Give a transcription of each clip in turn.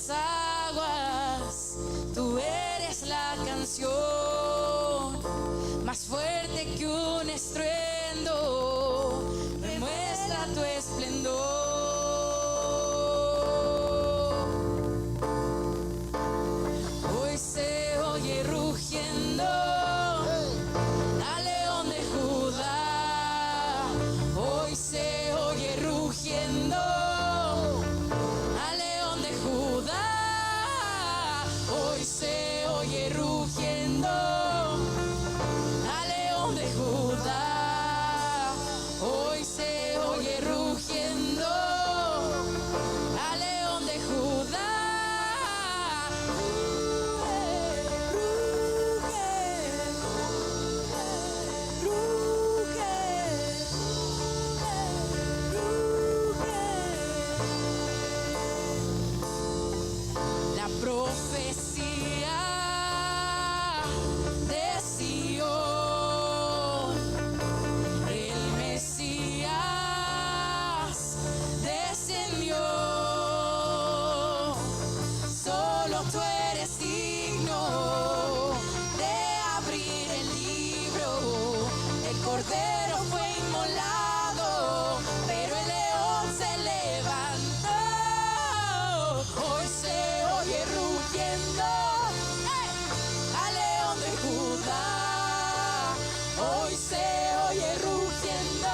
Aguas, tú eres la canción más fuerte que un estruendo, demuestra tu esplendor. Hoy se oye rugiendo al león de Judá, hoy se oye rugiendo. Hoy se oye rugiendo al león de Judá. Hoy se oye rugiendo al león de Judá. La profecía de Sion, el Mesías descendió. Solo tú eres digno de abrir el libro. El cordero fue inmolado, pero el león se levantó. Hoy se oye rugiendo al león de Judá. Hoy se oye rugiendo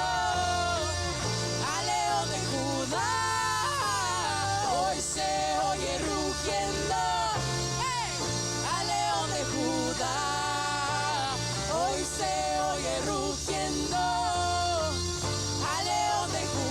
al león de Judá. Hoy se oye rugiendo al león de Judá. Hoy se oye rugiendo al león de Judá.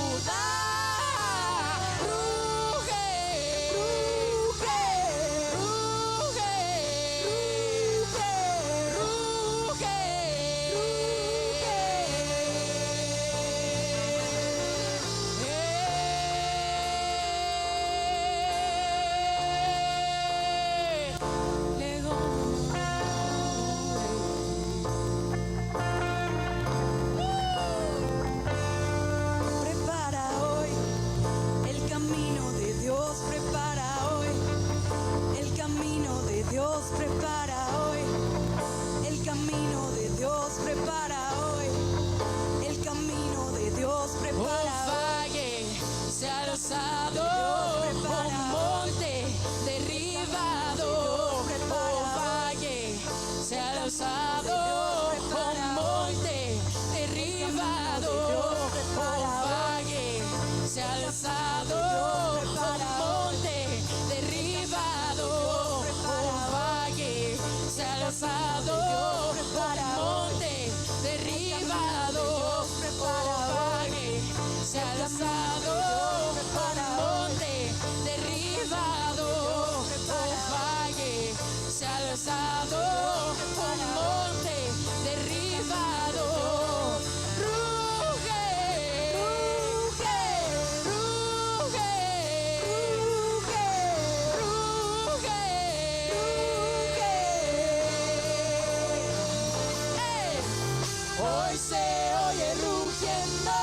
Hoy se oye rugiendo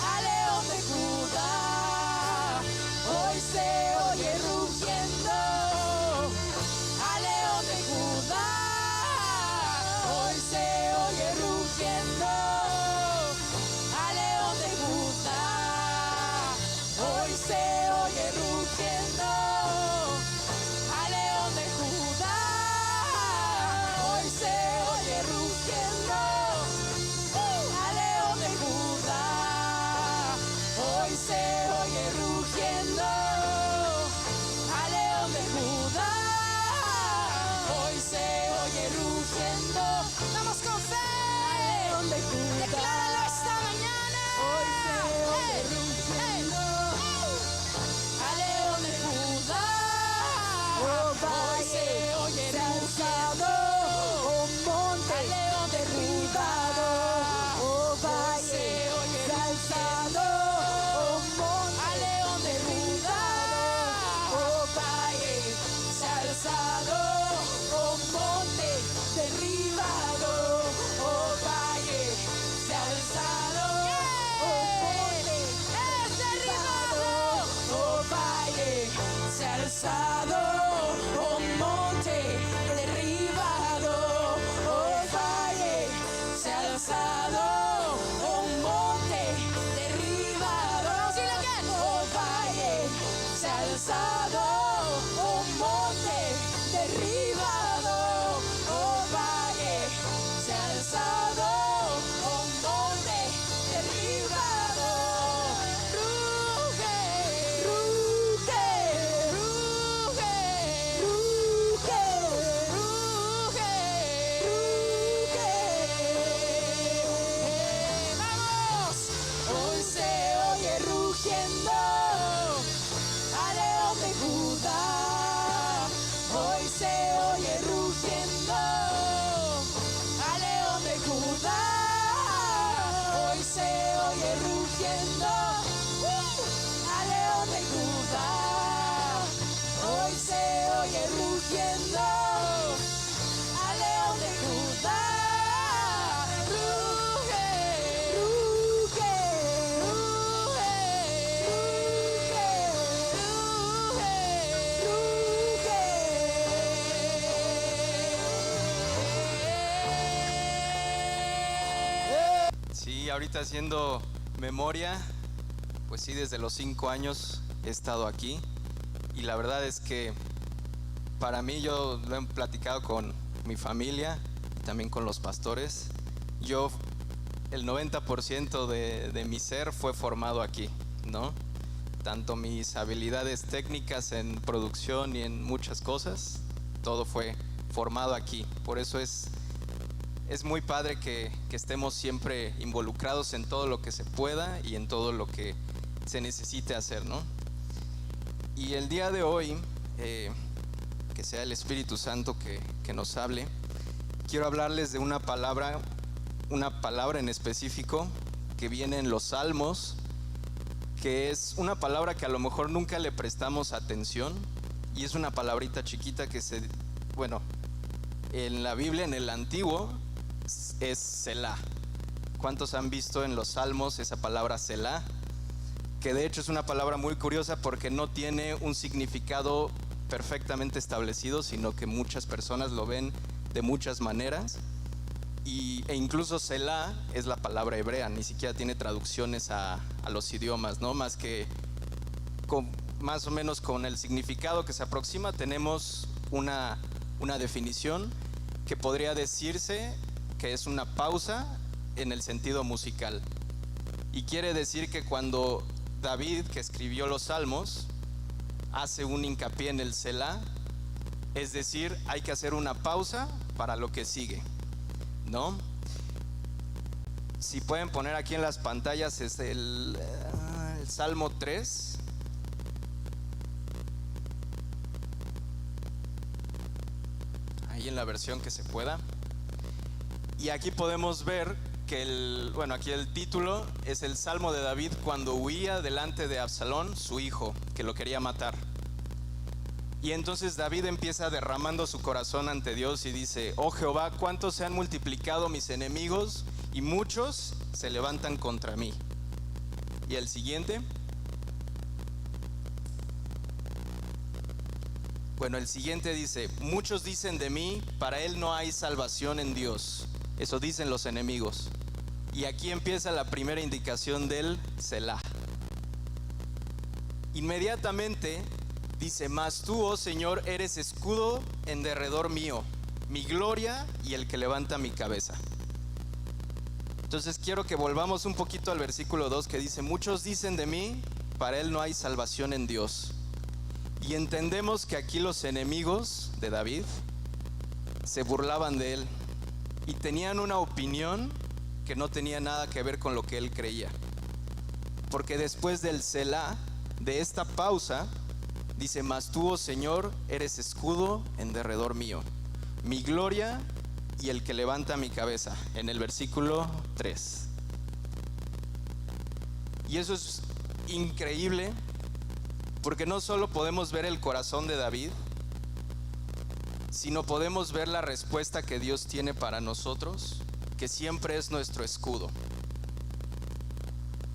al león de Judá. Hoy se oye rugiendo al león de Judá. Hoy se oye rugiendo al león de Judá. Hoy se oye rugiendo al león de Judá. Hoy se oye rugiendo al león de alzado, oh monte derribado, oh valle se ha alzado, oh monte al león derribado, oh valle se ha alzado, oh monte derribado, oh valle se ha alzado, oh monte derribado, oh valle se ha alzado, oh monte derribado, oh valle se ha alzado, oh monte derribado, oh valle se ha alzado, oh monte derribado, oh valle se ha alzado, oh monte derribado. Ruge, ruge, ruge, ruge, ruge, ruge. ¡Vamos! Hoy se oye rugiendo al león de Judá. Hoy se oye rugiendo al león de Judá. Hoy se oye rugiendo al león de Judá. Hoy se oye rugiendo al león de Judá. Ruge, ruge, ruge, ruge, ruge. Sí, ahorita haciendo memoria, pues sí, desde los 5 años he estado aquí y la verdad es que para mí, yo lo he platicado con mi familia y también con los pastores, el 90% de mi ser fue formado aquí, ¿no? Tanto mis habilidades técnicas en producción y en muchas cosas, todo fue formado aquí. Por eso es muy padre que estemos siempre involucrados en todo lo que se pueda y en todo lo que se necesite hacer, ¿no? Y el día de hoy, que sea el Espíritu Santo que nos hable, quiero hablarles de una palabra en específico que viene en los Salmos, que es una palabra que a lo mejor nunca le prestamos atención y es una palabrita chiquita que en la Biblia, en el Antiguo, es Selah. ¿Cuántos han visto en los Salmos esa palabra Selah? Que de hecho es una palabra muy curiosa porque no tiene un significado perfectamente establecido, sino que muchas personas lo ven de muchas maneras e incluso Selah es la palabra hebrea, ni siquiera tiene traducciones a los idiomas, ¿no? Más o menos con el significado que se aproxima tenemos una definición que podría decirse que es una pausa en el sentido musical. Y quiere decir que cuando David, que escribió los Salmos, hace un hincapié en el Selah, es decir, hay que hacer una pausa para lo que sigue, ¿no? Si pueden poner aquí en las pantallas es el Salmo 3. Ahí en la versión que se pueda. Y aquí podemos ver que aquí el título es el Salmo de David cuando huía delante de Absalón, su hijo, que lo quería matar. Y entonces David empieza derramando su corazón ante Dios y dice: oh Jehová, cuántos se han multiplicado mis enemigos y muchos se levantan contra mí. Y el siguiente. Bueno, el siguiente dice: muchos dicen de mí, para él no hay salvación en Dios. Eso dicen los enemigos. Y aquí empieza la primera indicación del Selah. Inmediatamente dice: mas tú, oh Señor, eres escudo en derredor mío, mi gloria y el que levanta mi cabeza. Entonces quiero que volvamos un poquito al versículo 2 que dice: muchos dicen de mí, para él no hay salvación en Dios. Y entendemos que aquí los enemigos de David se burlaban de él y tenían una opinión que no tenía nada que ver con lo que él creía. Porque después del Selah, de esta pausa, dice: mas tú, oh Señor, eres escudo en derredor mío, mi gloria y el que levanta mi cabeza, en el versículo 3. Y eso es increíble, porque no solo podemos ver el corazón de David, sino podemos ver la respuesta que Dios tiene para nosotros, que siempre es nuestro escudo.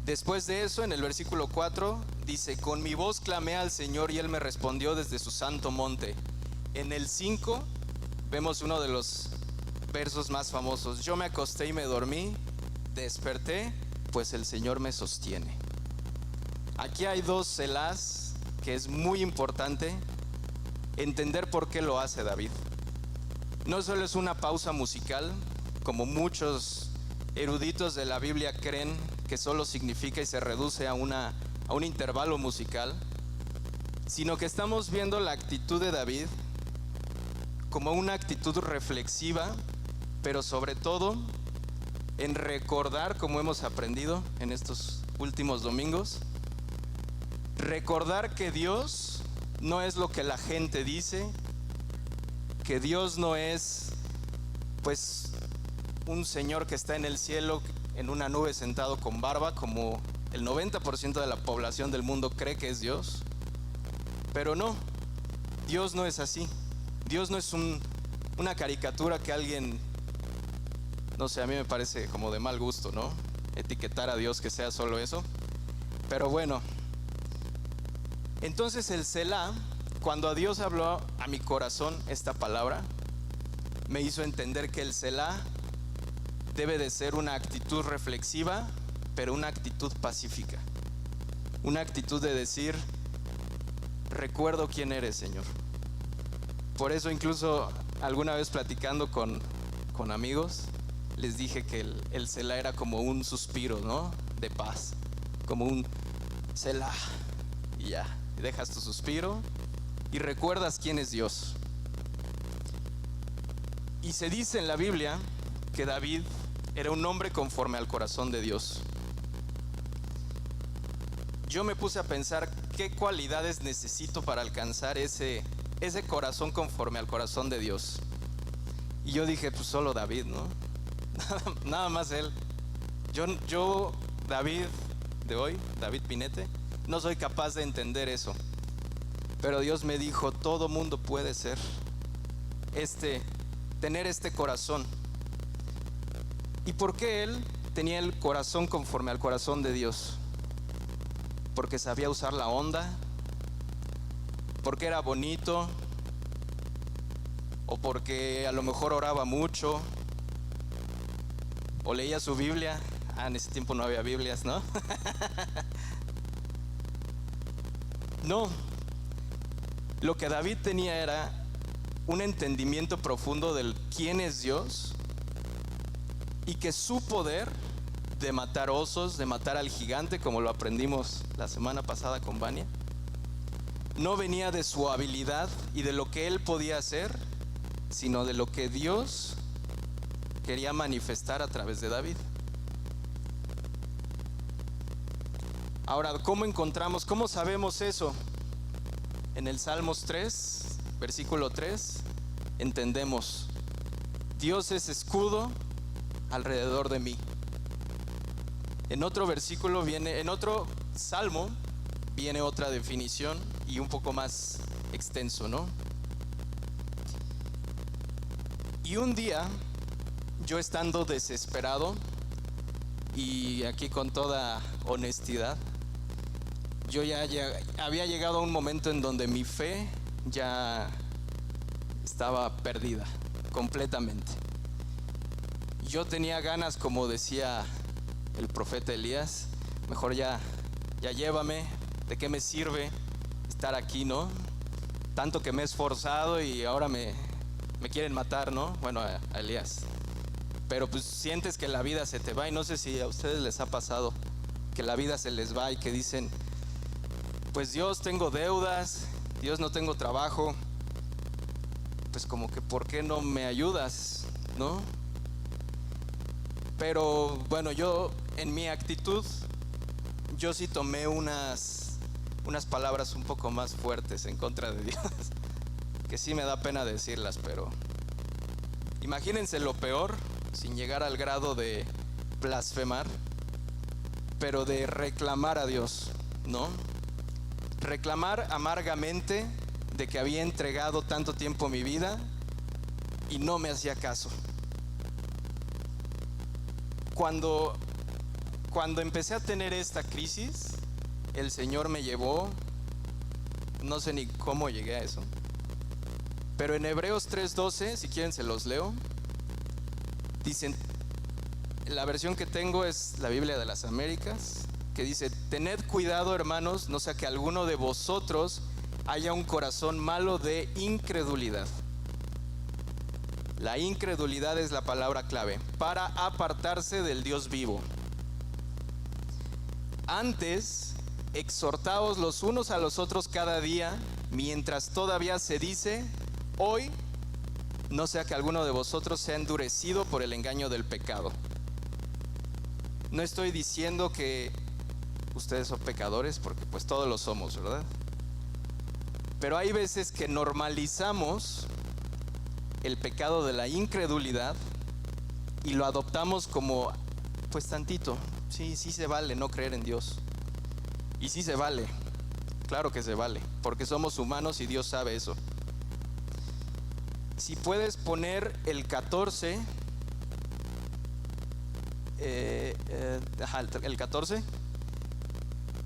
Después de eso, en el versículo 4, dice: con mi voz clamé al Señor y Él me respondió desde su santo monte. En el 5 vemos uno de los versos más famosos: yo me acosté y me dormí, desperté, pues el Señor me sostiene. Aquí hay dos selás que es muy importante entender por qué lo hace David. No solo es una pausa musical, como muchos eruditos de la Biblia creen que solo significa y se reduce a un intervalo musical, sino que estamos viendo la actitud de David como una actitud reflexiva, pero sobre todo en recordar, como hemos aprendido en estos últimos domingos, recordar que Dios no es lo que la gente dice, que Dios no es pues un señor que está en el cielo en una nube sentado con barba, como el 90% de la población del mundo cree que es Dios. Pero no, Dios no es así. Dios no es una caricatura que alguien, no sé, a mí me parece como de mal gusto, ¿no? Etiquetar a Dios que sea solo eso. Pero bueno, entonces el Selah, cuando a Dios habló a mi corazón esta palabra, me hizo entender que el Selah debe de ser una actitud reflexiva, pero una actitud pacífica. Una actitud de decir: recuerdo quién eres, Señor. Por eso incluso alguna vez platicando con amigos, les dije que el Selah era como un suspiro, ¿no? De paz, como un Selah. Y ya, dejas tu suspiro y recuerdas quién es Dios. Y se dice en la Biblia que David era un hombre conforme al corazón de Dios. Yo me puse a pensar qué cualidades necesito para alcanzar ese corazón conforme al corazón de Dios. Y yo dije, pues solo David, ¿no? Nada más él. Yo, David de hoy, David Pinete, no soy capaz de entender eso. Pero Dios me dijo, todo mundo puede ser tener este corazón. ¿Y por qué él tenía el corazón conforme al corazón de Dios? Porque sabía usar la onda, porque era bonito, o porque a lo mejor oraba mucho, o leía su Biblia. En ese tiempo no había Biblias, ¿no? No, lo que David tenía era un entendimiento profundo del quién es Dios, y que su poder de matar osos, de matar al gigante, como lo aprendimos la semana pasada con Vania, no venía de su habilidad y de lo que él podía hacer, sino de lo que Dios quería manifestar a través de David. Ahora, ¿cómo sabemos eso? En el Salmos 3, versículo 3, entendemos: Dios es escudo alrededor de mí. En otro versículo en otro salmo viene otra definición y un poco más extenso, ¿no? Y un día, yo estando desesperado, y aquí con toda honestidad, yo ya había llegado a un momento en donde mi fe ya estaba perdida completamente. Yo tenía ganas, como decía el profeta Elías, mejor ya llévame, ¿de qué me sirve estar aquí, no? Tanto que me he esforzado y ahora me quieren matar, ¿no? Bueno, a Elías. Pero pues sientes que la vida se te va, y no sé si a ustedes les ha pasado que la vida se les va y que dicen, pues Dios, tengo deudas, Dios, no tengo trabajo, pues como que ¿por qué no me ayudas, no? Pero bueno, yo en mi actitud, yo sí tomé unas palabras un poco más fuertes en contra de Dios, que sí me da pena decirlas, pero Imagínense lo peor, sin llegar al grado de blasfemar, pero de reclamar a Dios, ¿no? Reclamar amargamente de que había entregado tanto tiempo mi vida y no me hacía caso. Cuando empecé a tener esta crisis, el Señor me llevó, no sé ni cómo llegué a eso, pero en Hebreos 3:12, si quieren se los leo, dicen, la versión que tengo es la Biblia de las Américas, que dice: tened cuidado, hermanos, no sea que alguno de vosotros haya un corazón malo de incredulidad. La incredulidad es la palabra clave para apartarse del Dios vivo. Antes, exhortaos los unos a los otros cada día, mientras todavía se dice hoy, no sea que alguno de vosotros sea endurecido por el engaño del pecado. No estoy diciendo que ustedes son pecadores, porque pues todos lo somos, ¿verdad? Pero hay veces que normalizamos el pecado de la incredulidad y lo adoptamos como, pues tantito, sí se vale no creer en Dios. Y sí se vale, claro que se vale, porque somos humanos y Dios sabe eso. Si puedes poner el 14, el 14,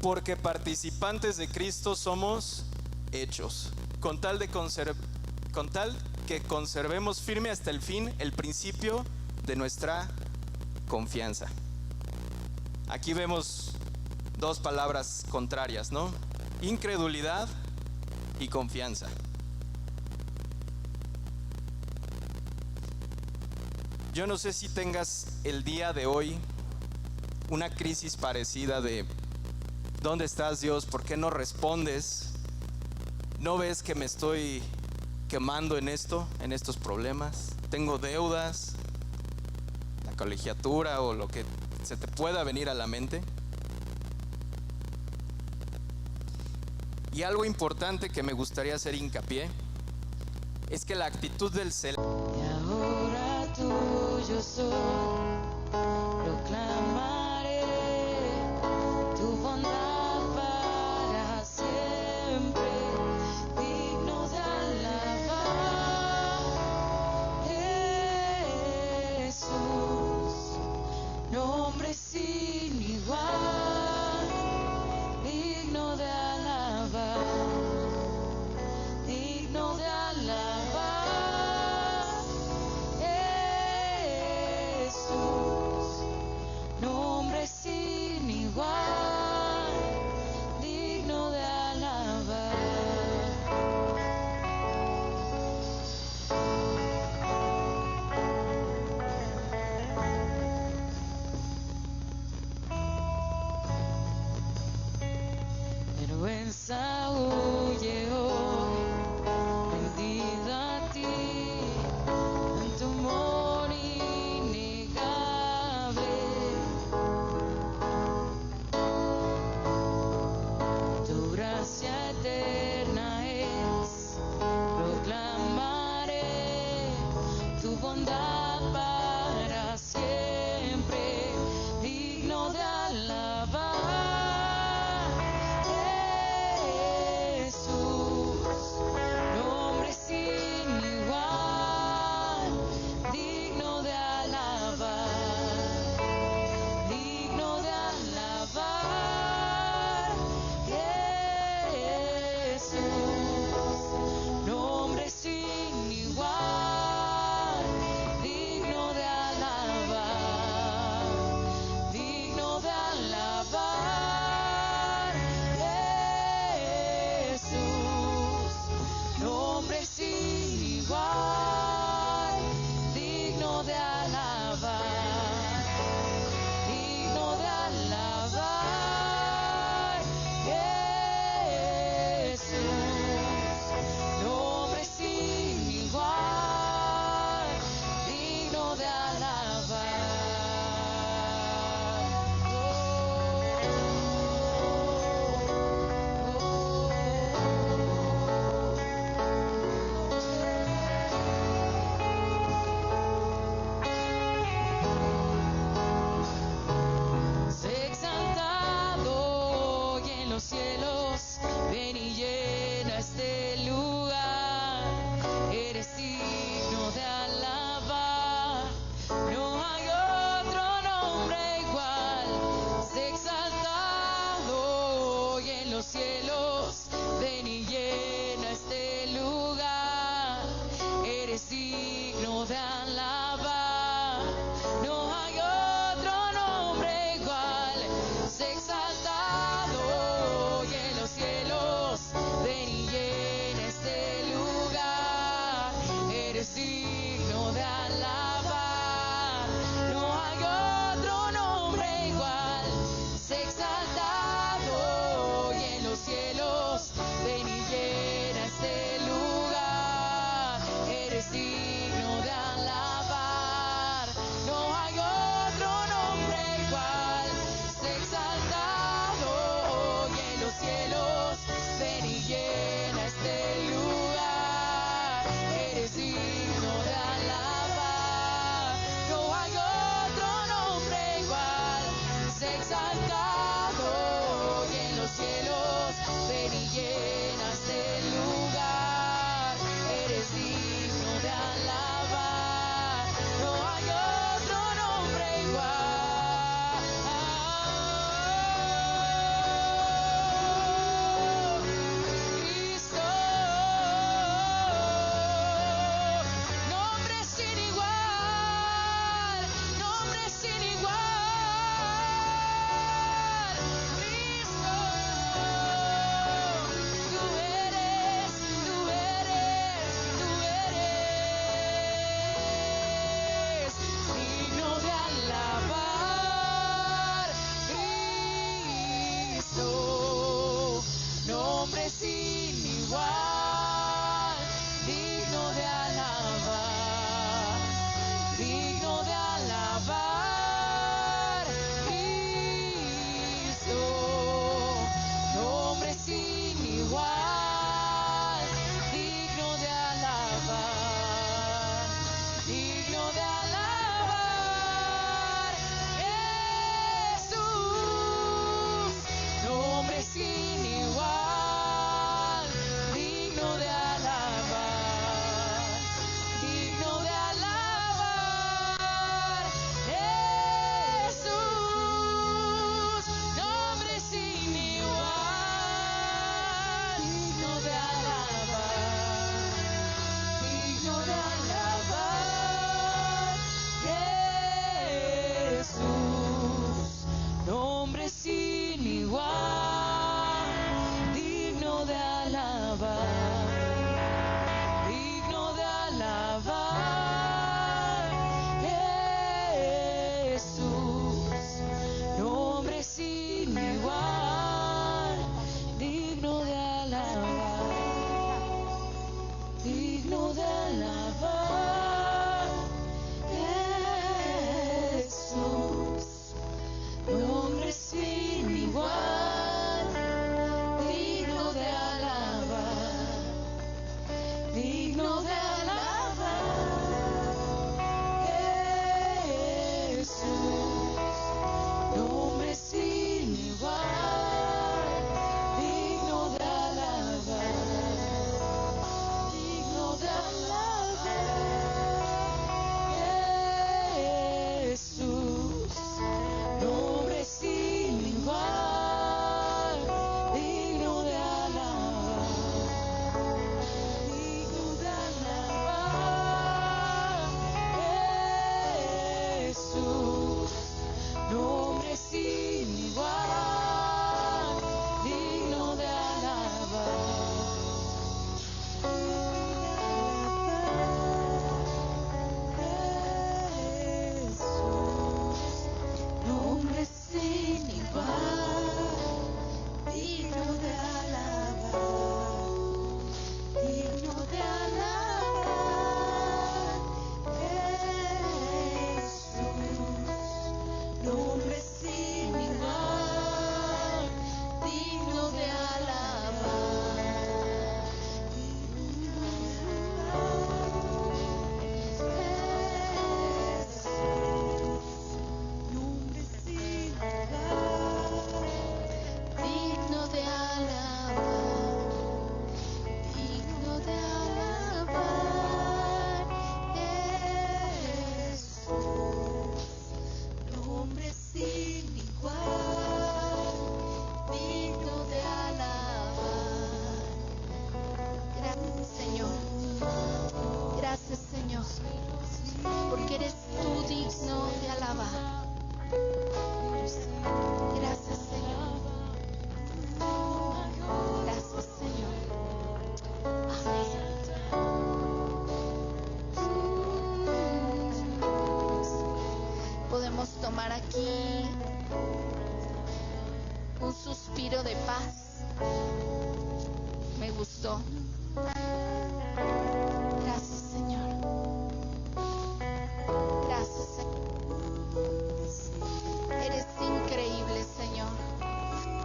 porque participantes de Cristo somos hechos, con tal que conservemos firme hasta el fin el principio de nuestra confianza. Aquí vemos dos palabras contrarias, ¿no? Incredulidad y confianza. Yo no sé si tengas el día de hoy una crisis parecida de ¿dónde estás, Dios? ¿Por qué no respondes? ¿No ves que me estoy quemando en estos problemas? Tengo deudas, la colegiatura o lo que se te pueda venir a la mente. Y algo importante que me gustaría hacer hincapié es que la actitud del celoso, Y ahora tuyo soy, proclamaré tu bondad para siempre, digno de alabar, Jesús, nombre sin igual, digno de alabar, digno de alabar, Jesús, nombre sin igual, digno de alabar. digno de alabar. Jesús, nombre sin igual, digno de alabar, digno de alabar. Jesús, nombre sin igual, digno de alabar, digno de alabar. Jesús, nombre sin igual, digno de alabar, digno de alabar. Jesús, nombre sin igual, digno de alabar. Jesús, nombre sin igual, digno de alabar, digno de alabar. Jesús, nombre sin igual, digno de alabar, digno de alabar. Jesús, nombre sin igual, digno de alabar. Gracias, Señor. Gracias, Señor, porque eres tú digno de alabar. Gracias, Señor. Gracias, Señor. Amén. Podemos tomar aquí un suspiro de paz. Me gustó. Gracias, Señor. Gracias, Señor. Eres increíble, Señor.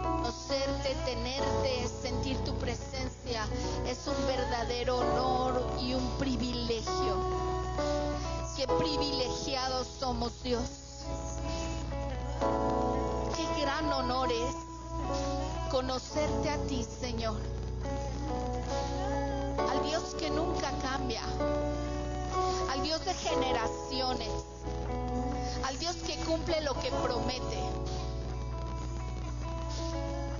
Conocerte, tenerte, sentir tu presencia es un verdadero honor y un privilegio. Qué privilegiados somos, Dios. Qué gran honor es conocerte a ti, Señor. Al Dios que nunca cambia, al Dios de generaciones, al Dios que cumple lo que promete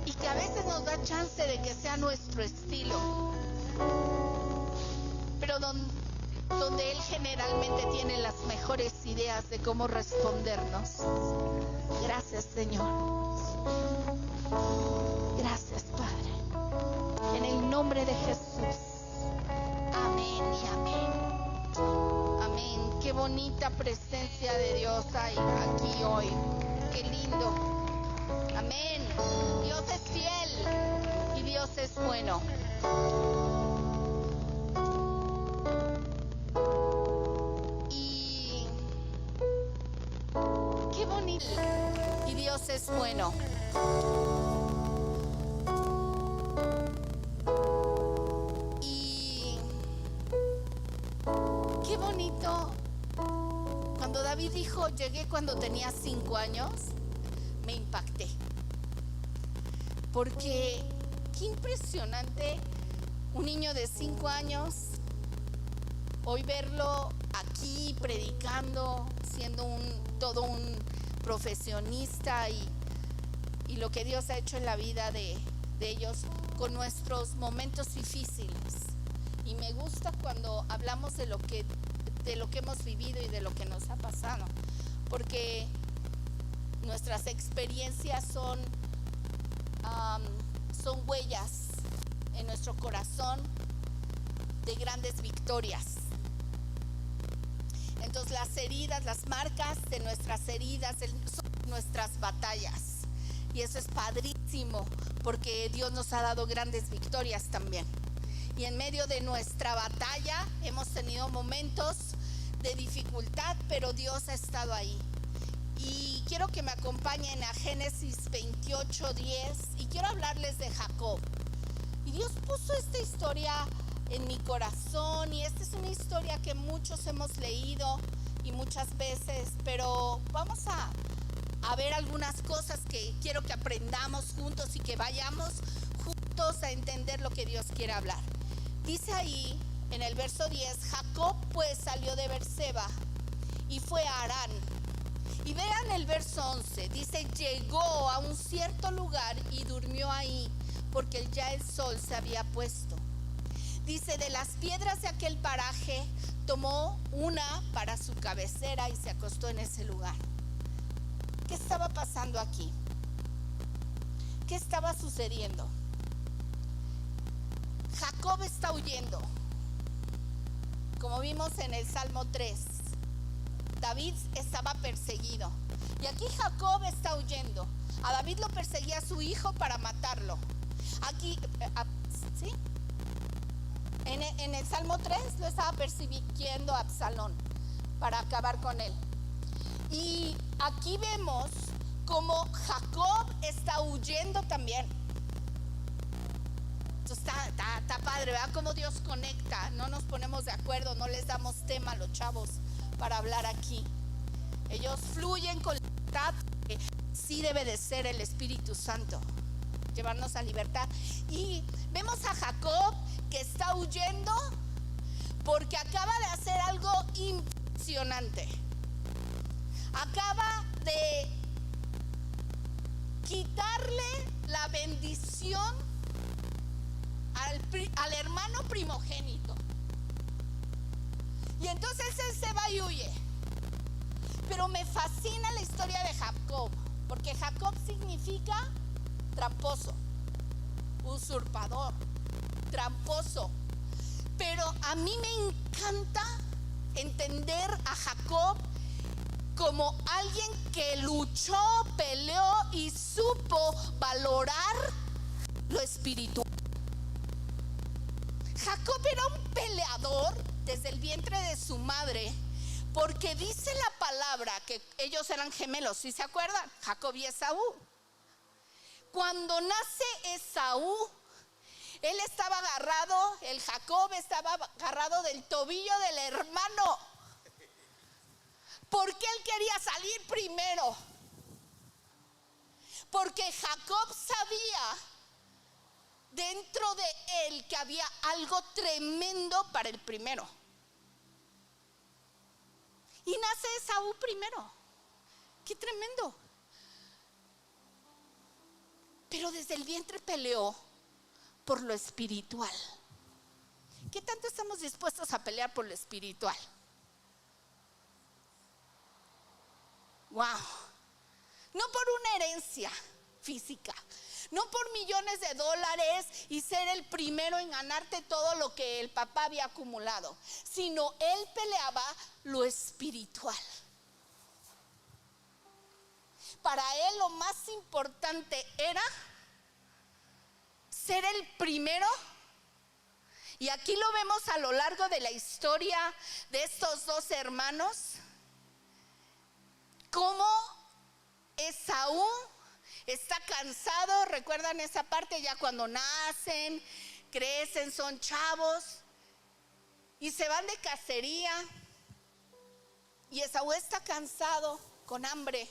y que a veces nos da chance de que sea nuestro estilo, pero donde Él generalmente tiene las mejores ideas de cómo respondernos. Gracias, Señor. Gracias, Padre. En el nombre de Jesús. Amén y amén. Amén. Qué bonita presencia de Dios hay aquí hoy. Qué lindo. Amén. Dios es fiel y Dios es bueno. Y qué bonito. Y Dios es bueno. Y qué bonito. Cuando David dijo, llegué cuando tenía 5 años, me impacté. Porque qué impresionante un niño de 5 años, hoy verlo aquí predicando, siendo todo un profesionista y lo que Dios ha hecho en la vida de ellos con nuestros momentos difíciles. Y me gusta cuando hablamos de lo que hemos vivido y de lo que nos ha pasado, porque nuestras experiencias son huellas en nuestro corazón de grandes victorias. Entonces las heridas, las marcas de nuestras heridas son nuestras batallas, y eso es padrísimo porque Dios nos ha dado grandes victorias también. Y en medio de nuestra batalla hemos tenido momentos de dificultad, pero Dios ha estado ahí. Y quiero que me acompañen a Génesis 28:10 y quiero hablarles de Jacob. Y Dios puso esta historia en mi corazón, y esta es una historia que muchos hemos leído y muchas veces, pero vamos a ver algunas cosas que quiero que aprendamos juntos y que vayamos juntos a entender lo que Dios quiere hablar. Dice ahí en el verso 10, Jacob pues salió de Berseba y fue a Harán. Y vean el verso 11, dice, llegó a un cierto lugar y durmió ahí, porque ya el sol se había puesto. Dice, de las piedras de aquel paraje tomó una para su cabecera y se acostó en ese lugar. ¿Qué estaba pasando aquí? ¿Qué estaba sucediendo? Jacob está huyendo. Como vimos en el Salmo 3, David estaba perseguido. Y aquí Jacob está huyendo. A David lo perseguía su hijo para matarlo. Aquí, ¿sí? En el Salmo 3 lo estaba persiguiendo a Absalón para acabar con él. Y aquí vemos como Jacob está huyendo también. Entonces está padre, ¿verdad? Cómo Dios conecta. No nos ponemos de acuerdo, no les damos tema a los chavos para hablar aquí. Ellos fluyen con libertad, que sí debe de ser el Espíritu Santo, llevarnos a libertad. Y vemos a Jacob que está huyendo porque acaba de hacer algo impresionante. Acaba de quitarle la bendición al hermano primogénito. Y entonces él se va y huye. Pero me fascina la historia de Jacob, porque Jacob significa tramposo, usurpador, tramposo. Pero a mí me encanta entender a Jacob como alguien que luchó, peleó y supo valorar lo espiritual. Jacob era un peleador desde el vientre de su madre, porque dice la palabra que ellos eran gemelos, ¿sí se acuerdan? Jacob y Esaú. Cuando nace Esaú, él estaba agarrado, el Jacob estaba agarrado del tobillo del hermano, porque él quería salir primero. Porque Jacob sabía dentro de él que había algo tremendo para el primero. Y nace Esaú primero. ¡Qué tremendo! Pero desde el vientre peleó por lo espiritual. ¿Qué tanto estamos dispuestos a pelear por lo espiritual? ¡Wow! No por una herencia física, no por millones de dólares y ser el primero en ganarte todo lo que el papá había acumulado, sino él peleaba lo espiritual. Para él lo más importante era ser el primero. Y aquí lo vemos a lo largo de la historia de estos dos hermanos, cómo Esaú está cansado. ¿Recuerdan esa parte? Ya cuando nacen, crecen, son chavos y se van de cacería. Y Esaú está cansado, con hambre.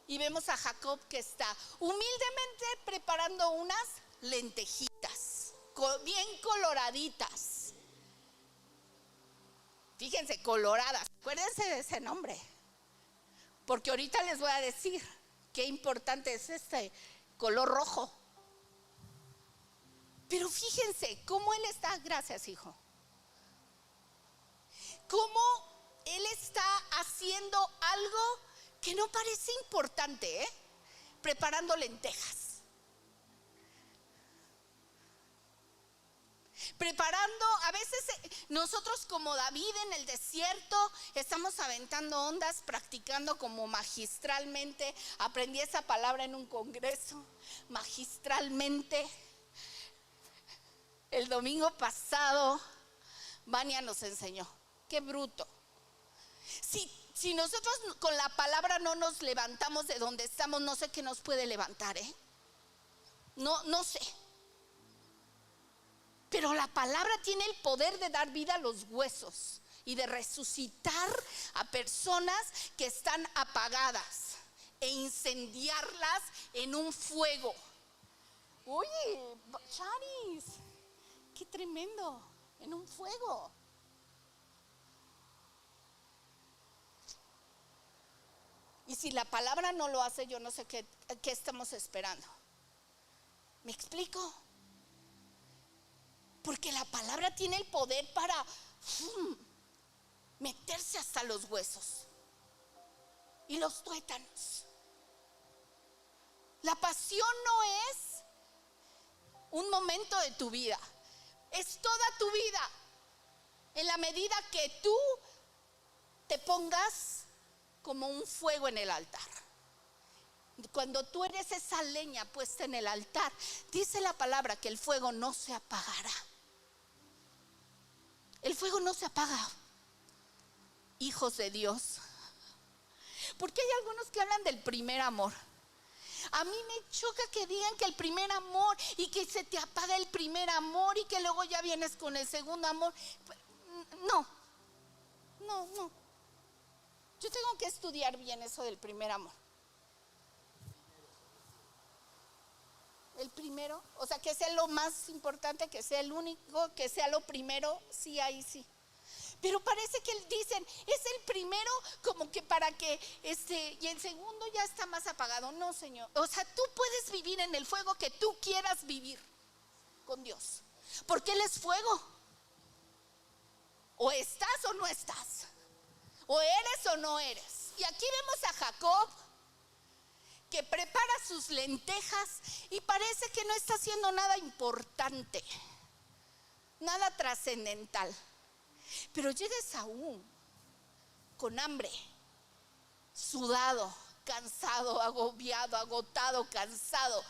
Y vemos a Jacob que está humildemente preparando unas lentejitas, bien coloraditas. Fíjense, coloradas. Acuérdense de ese nombre, porque ahorita les voy a decir qué importante es este color rojo. Pero fíjense cómo él está, gracias hijo, cómo él está haciendo algo que no parece importante, preparando lentejas. Preparando, a veces nosotros como David en el desierto estamos aventando ondas, practicando como magistralmente. Aprendí esa palabra en un congreso, magistralmente. El domingo pasado, Vania nos enseñó. Qué bruto. Si nosotros con la palabra no nos levantamos de donde estamos, no sé qué nos puede levantar, ¿eh? No sé. Pero la palabra tiene el poder de dar vida a los huesos y de resucitar a personas que están apagadas e incendiarlas en un fuego. Oye, Charis, qué tremendo, en un fuego. Y si la palabra no lo hace, yo no sé qué estamos esperando. ¿Me explico? Porque la palabra tiene el poder para meterse hasta los huesos y los tuétanos. La pasión no es un momento de tu vida, es toda tu vida. En la medida que tú te pongas como un fuego en el altar. Cuando tú eres esa leña puesta en el altar, dice la palabra que el fuego no se apagará. El fuego no se apaga, hijos de Dios. Porque hay algunos que hablan del primer amor. A mí me choca que digan que el primer amor y que se te apaga el primer amor y que luego ya vienes con el segundo amor. No. Yo tengo que estudiar bien eso del primer amor. El primero, o sea, que sea lo más importante, que sea el único, que sea lo primero, sí, ahí sí. Pero parece que dicen, es el primero como que para que y el segundo ya está más apagado. No, Señor. O sea, tú puedes vivir en el fuego que tú quieras vivir con Dios. Porque Él es fuego. O estás o no estás. O eres o no eres. Y aquí vemos a Jacob, que prepara sus lentejas y parece que no está haciendo nada importante, nada trascendental. Pero llega Esaú con hambre, sudado, cansado, agobiado, agotado, cansado,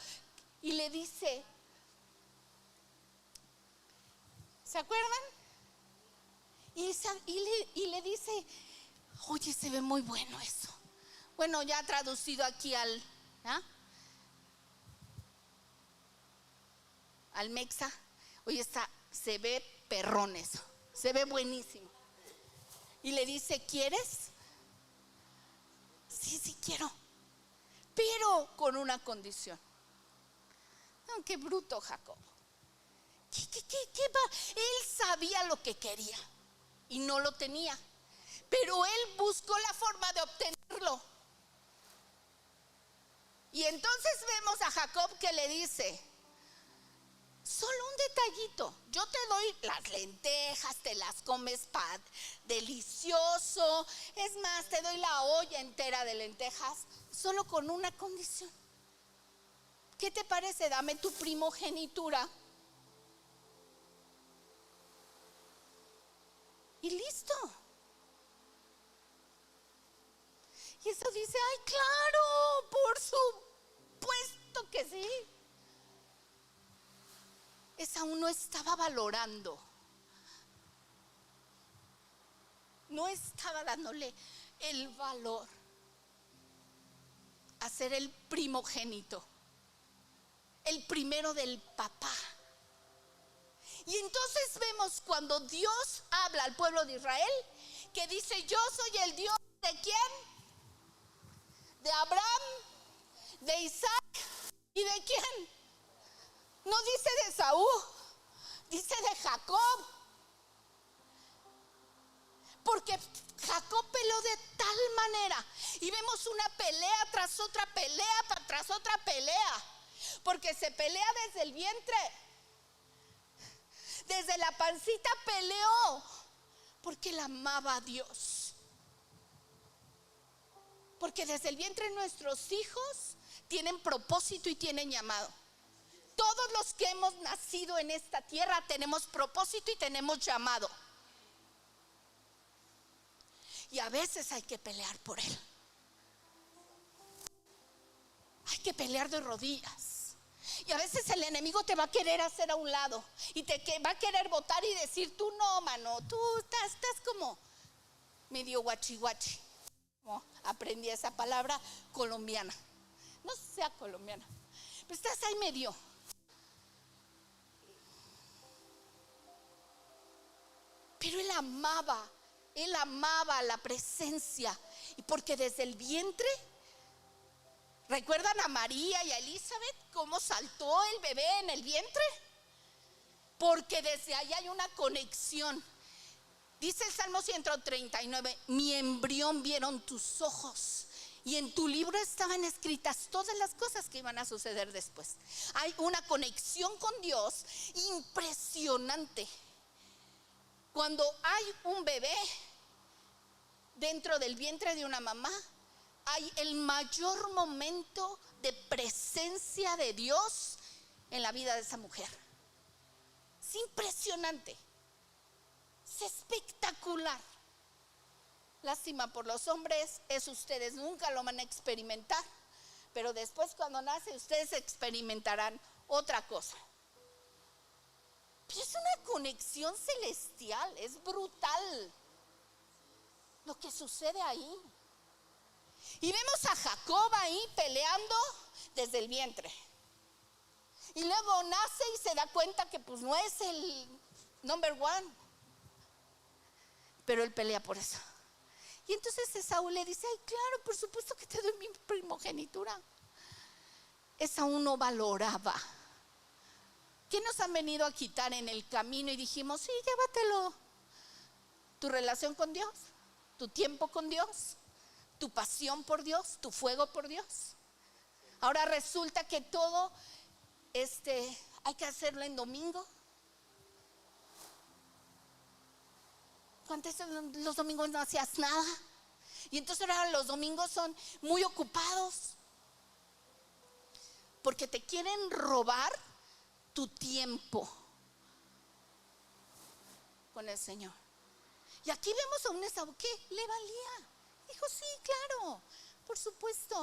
y le dice, ¿se acuerdan? Y le dice, oye, se ve muy bueno eso. Bueno, ya traducido aquí al Mexa. Oye, se ve perrón eso. Se ve buenísimo. Y le dice, ¿quieres? Sí quiero. Pero con una condición. No, qué bruto Jacob. ¿Qué va? Él sabía lo que quería y no lo tenía. Pero él buscó la forma de obtenerlo. Y entonces vemos a Jacob que le dice, solo un detallito, yo te doy las lentejas, te las comes delicioso, es más, te doy la olla entera de lentejas, solo con una condición. ¿Qué te parece? Dame tu primogenitura. Y listo. Y eso dice, ay, claro, por supuesto que sí. Esaú no estaba valorando, no estaba dándole el valor a ser el primogénito, el primero del papá. Y entonces vemos cuando Dios habla al pueblo de Israel, que dice, yo soy el Dios de ¿quién? De Abraham, de Isaac y de ¿quién? No dice de Esaú, dice de Jacob. Porque Jacob peleó de tal manera. Y vemos una pelea tras otra pelea, tras otra pelea. Porque se pelea desde el vientre. Desde la pancita peleó. Porque él amaba a Dios. Porque desde el vientre nuestros hijos tienen propósito y tienen llamado. Todos los que hemos nacido en esta tierra tenemos propósito y tenemos llamado. Y a veces hay que pelear por él. Hay que pelear de rodillas. Y a veces el enemigo te va a querer hacer a un lado y te va a querer botar y decir, tú no, mano, tú estás como medio guachi guachi. Como aprendí esa palabra colombiana. No sé si sea colombiana, pero estás ahí medio. Pero él amaba la presencia. Y porque desde el vientre, ¿recuerdan a María y a Elizabeth cómo saltó el bebé en el vientre? Porque desde ahí hay una conexión. Dice el Salmo 139, mi embrión vieron tus ojos y en tu libro estaban escritas todas las cosas que iban a suceder después. Hay una conexión con Dios impresionante. Cuando hay un bebé dentro del vientre de una mamá, hay el mayor momento de presencia de Dios en la vida de esa mujer. Es impresionante, es espectacular. Lástima por los hombres, eso ustedes nunca lo van a experimentar, pero después cuando nace ustedes experimentarán otra cosa. Pero es una conexión celestial, es brutal lo que sucede ahí. Y vemos a Jacob ahí peleando desde el vientre. Y luego nace y se da cuenta que pues no es el number one. Pero él pelea por eso. Y entonces Esaú le dice, ay, claro, por supuesto que te doy mi primogenitura. Esaú no valoraba. ¿Qué nos han venido a quitar en el camino? Y dijimos, sí, llévatelo. Tu relación con Dios, tu tiempo con Dios, tu pasión por Dios, tu fuego por Dios. Ahora resulta que todo hay que hacerlo en domingo. Antes los domingos no hacías nada. Y entonces ahora los domingos son muy ocupados. Porque te quieren robar tu tiempo con el Señor. Y aquí vemos a un Esaú que le valía. Dijo, sí, claro, por supuesto,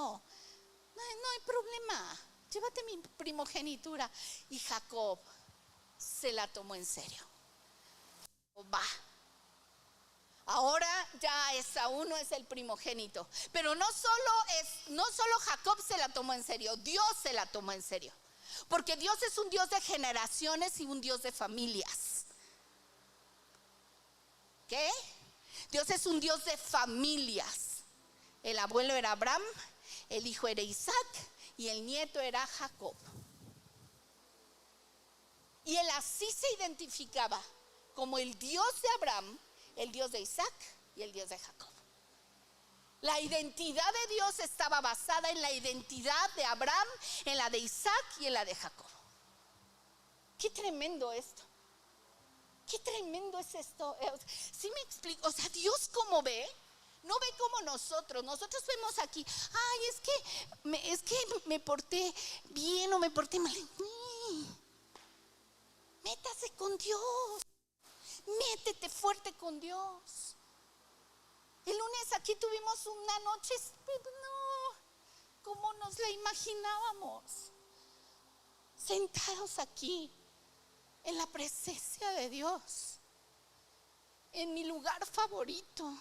no hay problema, llévate mi primogenitura. Y Jacob se la tomó en serio. Va. Ahora ya Esaú no es el primogénito, pero no solo Jacob se la tomó en serio, Dios se la tomó en serio. Porque Dios es un Dios de generaciones y un Dios de familias. ¿Qué? Dios es un Dios de familias. El abuelo era Abraham, el hijo era Isaac y el nieto era Jacob. Y él así se identificaba como el Dios de Abraham, el Dios de Isaac y el Dios de Jacob. La identidad de Dios estaba basada en la identidad de Abraham, en la de Isaac y en la de Jacob. Qué tremendo esto. Qué tremendo es esto. ¿Sí me explico? O sea, Dios como ve, no ve como nosotros. Nosotros vemos aquí, ay, es que me porté bien o me porté mal. Métase con Dios. Métete fuerte con Dios. El lunes aquí tuvimos una noche, no, como nos la imaginábamos. Sentados aquí, en la presencia de Dios, en mi lugar favorito,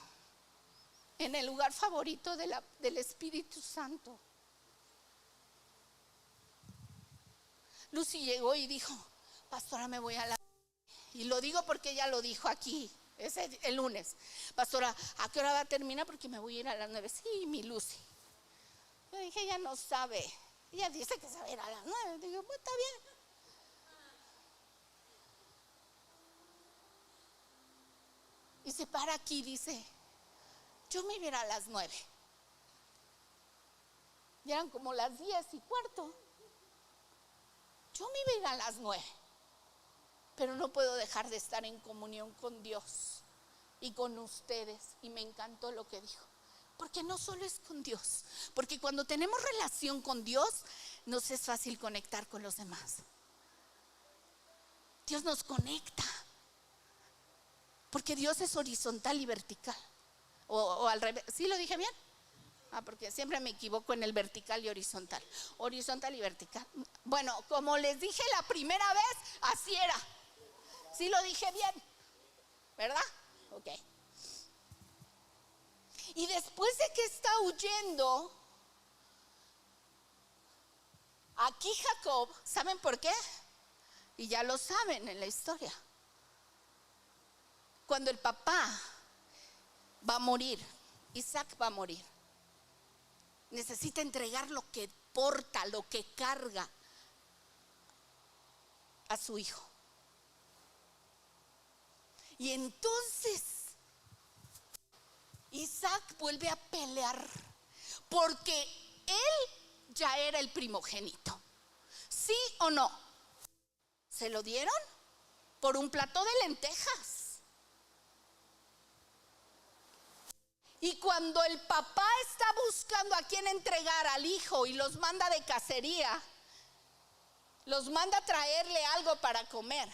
en el lugar favorito del Espíritu Santo. Lucy llegó y dijo, pastora, me voy a la... Y lo digo porque ella lo dijo aquí, el lunes. Pastora, ¿a qué hora va a terminar? Porque me voy a ir a las 9. Sí, mi Lucy. Yo dije, ella no sabe. Ella dice que se va a ir a las 9. Digo, pues está bien. Y se para aquí y dice, yo me iba a ir a las 9. Y eran como las 10:15. Yo me iba a ir a las 9. Pero no puedo dejar de estar en comunión con Dios y con ustedes. Y me encantó lo que dijo. Porque no solo es con Dios. Porque cuando tenemos relación con Dios, nos es fácil conectar con los demás. Dios nos conecta. Porque Dios es horizontal y vertical. O al revés. ¿Sí lo dije bien? Porque siempre me equivoco en el vertical y horizontal. Horizontal y vertical. Bueno, como les dije la primera vez, así era. Sí lo dije bien, ¿verdad? Ok. Y después de que está huyendo, aquí Jacob, ¿saben por qué? Y ya lo saben en la historia. Cuando el papá va a morir, Isaac va a morir, necesita entregar lo que porta, lo que carga a su hijo. Y entonces Isaac vuelve a pelear porque él ya era el primogénito. ¿Sí o no? ¿Se lo dieron? Por un plato de lentejas. Y cuando el papá está buscando a quién entregar al hijo y los manda de cacería, los manda a traerle algo para comer,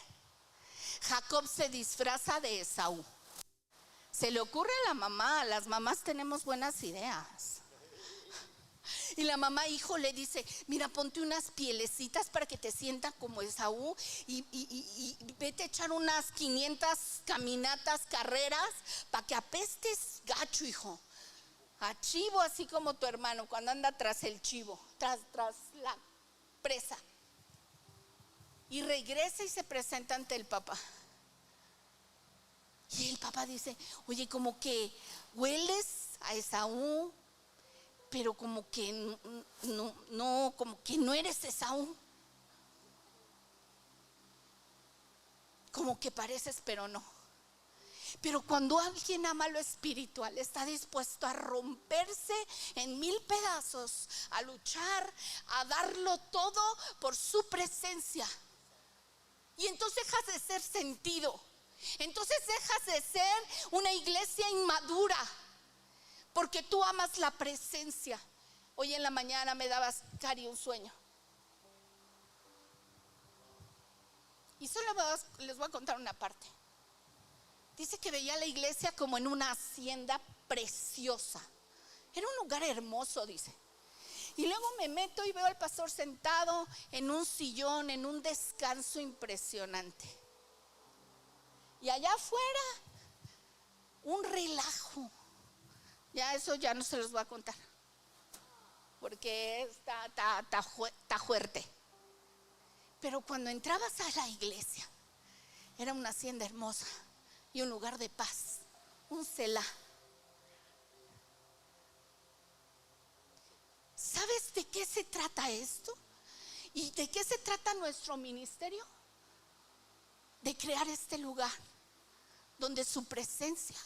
Jacob se disfraza de Esaú. Se le ocurre a la mamá, las mamás tenemos buenas ideas. Y la mamá, hijo, le dice: mira, ponte unas pielecitas para que te sientas como Esaú y vete a echar unas 500 caminatas, carreras, para que apestes gacho, hijo. A chivo, así como tu hermano cuando anda tras el chivo, tras la presa. Y regresa y se presenta ante el papá. Y el papá dice: oye, como que hueles a Esaú, pero como que no eres Esaú. Como que pareces, pero no. Pero cuando alguien ama lo espiritual, está dispuesto a romperse en 1000 pedazos, a luchar, a darlo todo por su presencia. Y entonces dejas de ser sentido. Entonces dejas de ser una iglesia inmadura, porque tú amas la presencia. Hoy en la mañana me dabas, Cari, un sueño. Y solo les voy a contar una parte. Dice que veía la iglesia como en una hacienda preciosa. Era un lugar hermoso, dice. Y luego me meto y veo al pastor sentado en un sillón, en un descanso impresionante. Y allá afuera, un relajo. Ya eso ya no se los voy a contar, porque está fuerte. Pero cuando entrabas a la iglesia, era una hacienda hermosa y un lugar de paz, un Selah. ¿Sabes de qué se trata esto? ¿Y de qué se trata nuestro ministerio? De crear este lugar donde su presencia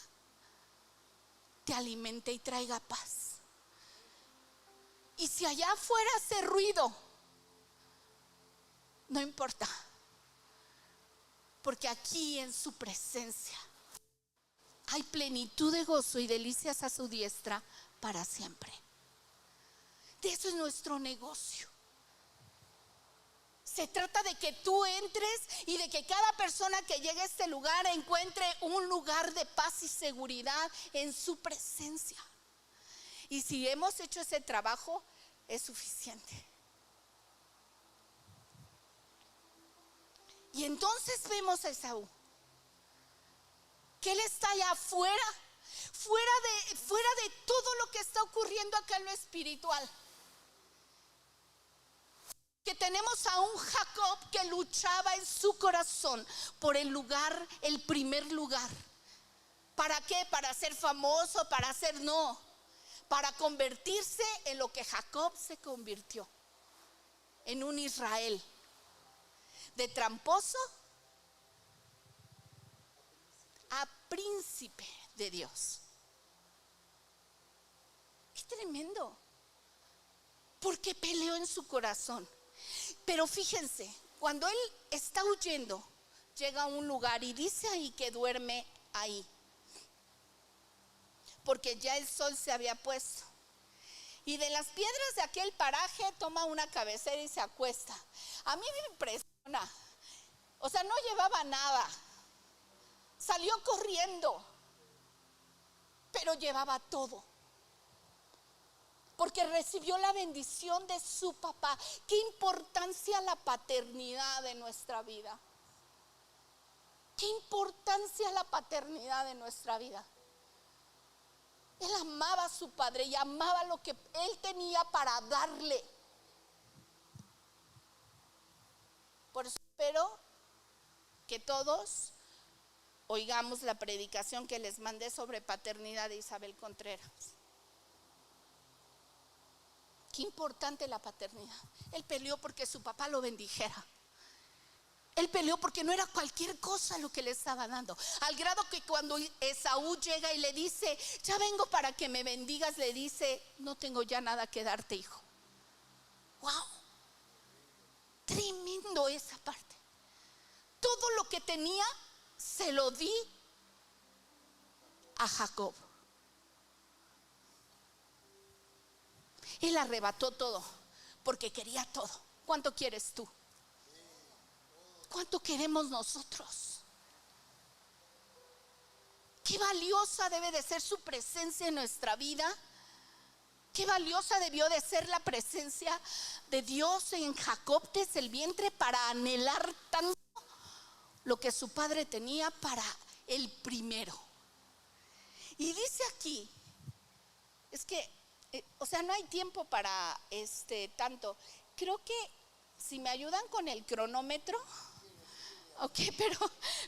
te alimente y traiga paz. Y si allá afuera hace ruido, no importa, porque aquí en su presencia hay plenitud de gozo y delicias a su diestra para siempre. De eso es nuestro negocio. Se trata de que tú entres y de que cada persona que llegue a este lugar encuentre un lugar de paz y seguridad en su presencia. Y si hemos hecho ese trabajo, es suficiente. Y entonces vemos a Esaú, que él está allá afuera, fuera de todo lo que está ocurriendo acá en lo espiritual. Que tenemos a un Jacob que luchaba en su corazón por el lugar, el primer lugar. ¿Para qué? Para ser famoso, para ser no, para convertirse en lo que Jacob se convirtió, en un Israel, de tramposo a príncipe de Dios. ¡Qué tremendo! Porque peleó en su corazón. Pero fíjense, cuando él está huyendo, llega a un lugar y dice ahí que duerme ahí, porque ya el sol se había puesto. Y de las piedras de aquel paraje toma una cabecera y se acuesta. A mí me impresiona. O sea, no llevaba nada. Salió corriendo, pero llevaba todo. porque recibió la bendición de su papá. Qué importancia la paternidad en nuestra vida. Qué importancia la paternidad en nuestra vida. Él amaba a su padre y amaba lo que él tenía para darle. Por eso espero que todos oigamos la predicación que les mandé sobre paternidad de Isabel Contreras. Qué importante la paternidad. Él peleó porque su papá lo bendijera. Él peleó porque no era cualquier cosa lo que le estaba dando. Al grado que cuando Esaú llega y le dice, ya vengo para que me bendigas, le dice, no tengo ya nada que darte, hijo. Wow, tremendo esa parte. Todo lo que tenía se lo di a Jacob. Él arrebató todo porque quería todo. ¿Cuánto quieres tú? ¿Cuánto queremos nosotros? Qué valiosa debe de ser su presencia en nuestra vida. Qué valiosa debió de ser la presencia de Dios en Jacob desde el vientre para anhelar tanto lo que su padre tenía para el primero. Y dice aquí, es que, no hay tiempo para tanto. Creo que si me ayudan con el cronómetro, ok,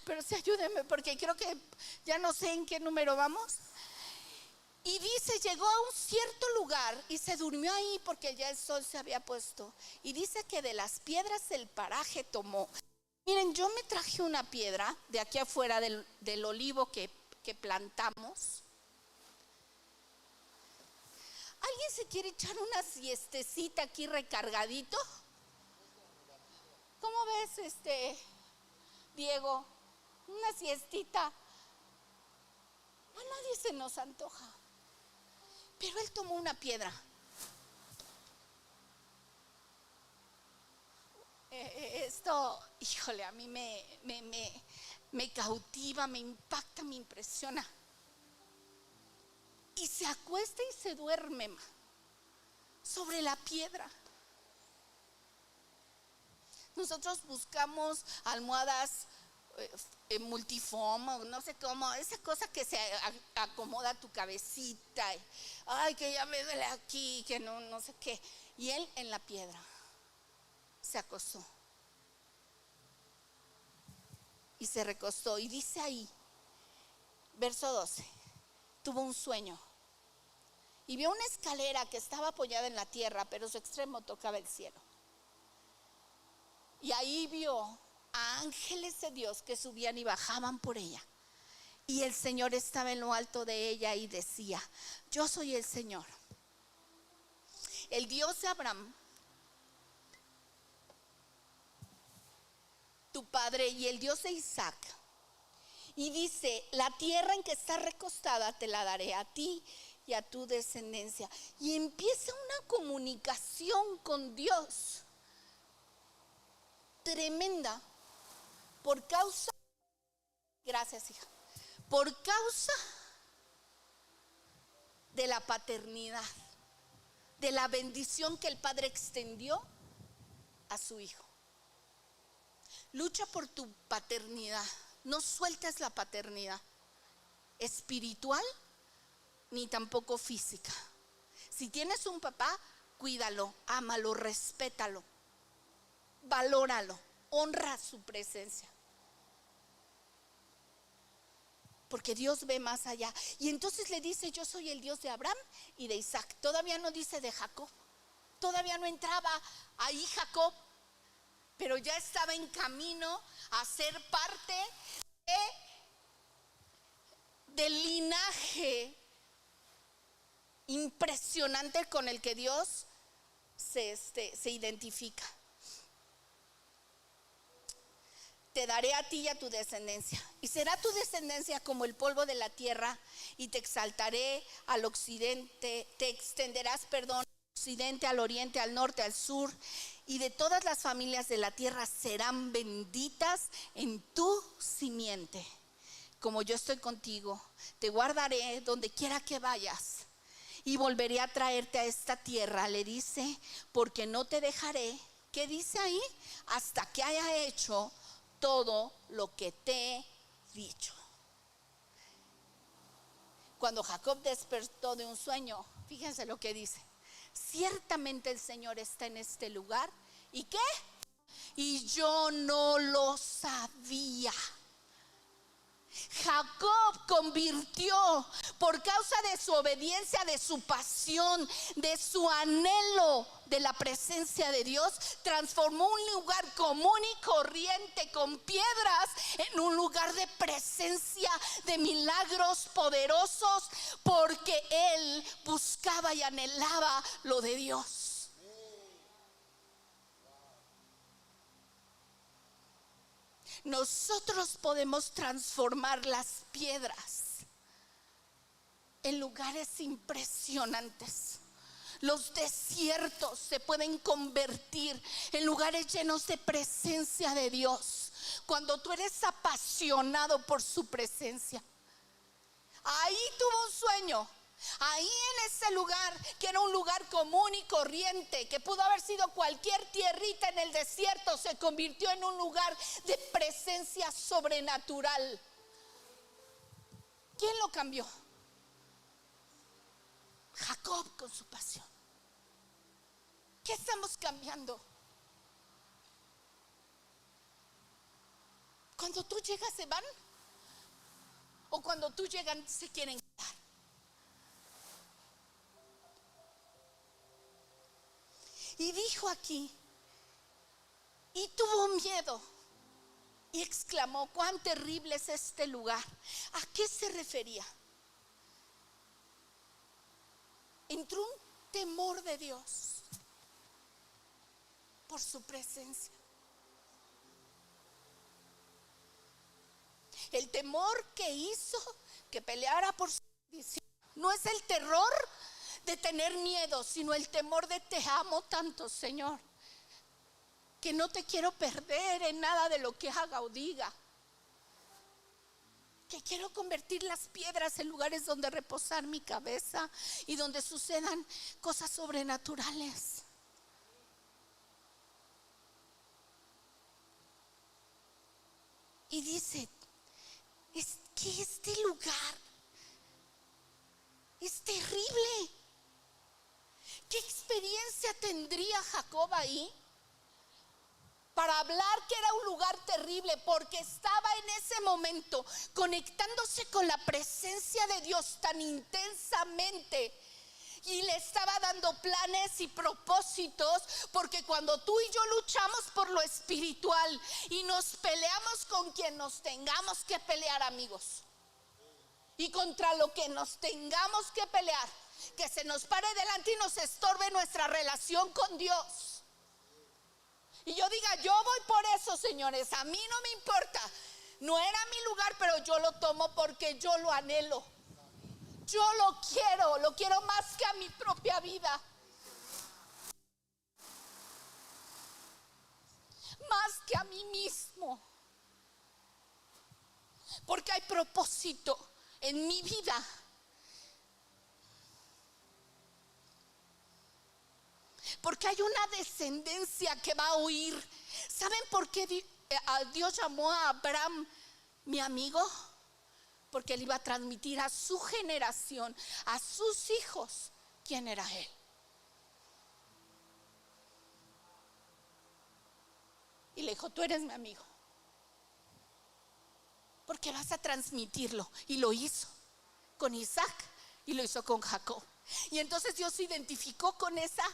pero sí ayúdenme porque creo que ya no sé en qué número vamos. Y dice, llegó a un cierto lugar y se durmió ahí porque ya el sol se había puesto. Y dice que de las piedras el paraje tomó. Miren, yo me traje una piedra de aquí afuera del olivo que plantamos. ¿Alguien se quiere echar una siestecita aquí recargadito? ¿Cómo ves, Diego? Una siestita. A nadie se nos antoja. Pero él tomó una piedra. Esto, híjole, a mí me cautiva, me impacta, me impresiona. Y se acuesta y se duerme sobre la piedra. Nosotros buscamos almohadas multifoam, no sé cómo, esa cosa que se acomoda a tu cabecita. Ay, que ya me duele aquí, que no sé qué. Y él en la piedra se acostó y se recostó. Y dice ahí, verso 12, tuvo un sueño y vio una escalera que estaba apoyada en la tierra, pero su extremo tocaba el cielo. Y ahí vio a ángeles de Dios que subían y bajaban por ella. Y el Señor estaba en lo alto de ella y decía, yo soy el Señor, el Dios de Abraham, tu padre, y el Dios de Isaac. Y dice, la tierra en que estás recostada te la daré a ti y a tu descendencia. Y empieza una comunicación con Dios tremenda por causa, gracias hija, por causa de la paternidad, de la bendición que el Padre extendió a su hijo. Lucha por tu paternidad, no sueltes la paternidad espiritual ni tampoco física. Si tienes un papá, cuídalo, ámalo, respétalo, valóralo, honra su presencia. Porque Dios ve más allá. Y entonces le dice, yo soy el Dios de Abraham y de Isaac. Todavía no dice de Jacob. Todavía no entraba ahí Jacob, pero ya estaba en camino a ser parte del linaje impresionante con el que Dios se identifica. Te daré a ti y a tu descendencia, y será tu descendencia como el polvo de la tierra, y te exaltaré al occidente, te extenderás, al occidente, al oriente, al norte, al sur, y de todas las familias de la tierra serán benditas en tu simiente. Como yo estoy contigo, te guardaré donde quiera que vayas, y volveré a traerte a esta tierra, le dice, porque no te dejaré. ¿Qué dice ahí? Hasta que haya hecho todo lo que te he dicho. Cuando Jacob despertó de un sueño, fíjense lo que dice: ciertamente el Señor está en este lugar. ¿Y qué? Y yo no lo sabía. Jacob convirtió, por causa de su obediencia, de su pasión, de su anhelo de la presencia de Dios, transformó un lugar común y corriente con piedras en un lugar de presencia, de milagros poderosos, porque él buscaba y anhelaba lo de Dios. Nosotros podemos transformar las piedras en lugares impresionantes. Los desiertos se pueden convertir en lugares llenos de presencia de Dios cuando tú eres apasionado por su presencia. Ahí tuvo un sueño. Ahí en ese lugar, que era un lugar común y corriente, que pudo haber sido cualquier tierrita en el desierto, se convirtió en un lugar de presencia sobrenatural. ¿Quién lo cambió? Jacob con su pasión. ¿Qué estamos cambiando? Cuando tú llegas se van, o cuando tú llegas se quieren quedar. Y dijo aquí, y tuvo miedo y exclamó: cuán terrible es este lugar. ¿A qué se refería? Entró un temor de Dios por su presencia. El temor que hizo que peleara por su bendición no es el terror de tener miedo, sino el temor de: te amo tanto, Señor, que no te quiero perder en nada de lo que haga o diga, que quiero convertir las piedras en lugares donde reposar mi cabeza y donde sucedan cosas sobrenaturales. Y dice: es que este lugar es terrible. ¿Qué experiencia tendría Jacob ahí para hablar que era un lugar terrible? Porque estaba en ese momento conectándose con la presencia de Dios tan intensamente, y le estaba dando planes y propósitos. Porque cuando tú y yo luchamos por lo espiritual y nos peleamos con quien nos tengamos que pelear, amigos, y contra lo que nos tengamos que pelear, que se nos pare delante y nos estorbe nuestra relación con Dios, y yo diga: yo voy por eso, señores, a mí no me importa, no era mi lugar, pero yo lo tomo porque yo lo anhelo, yo lo quiero más que a mi propia vida, más que a mí mismo, porque hay propósito en mi vida. Porque hay una descendencia que va a huir. ¿Saben por qué Dios llamó a Abraham mi amigo? Porque él iba a transmitir a su generación, a sus hijos, quién era él. Y le dijo: tú eres mi amigo, porque vas a transmitirlo. Y lo hizo con Isaac y lo hizo con Jacob. Y entonces Dios se identificó con esa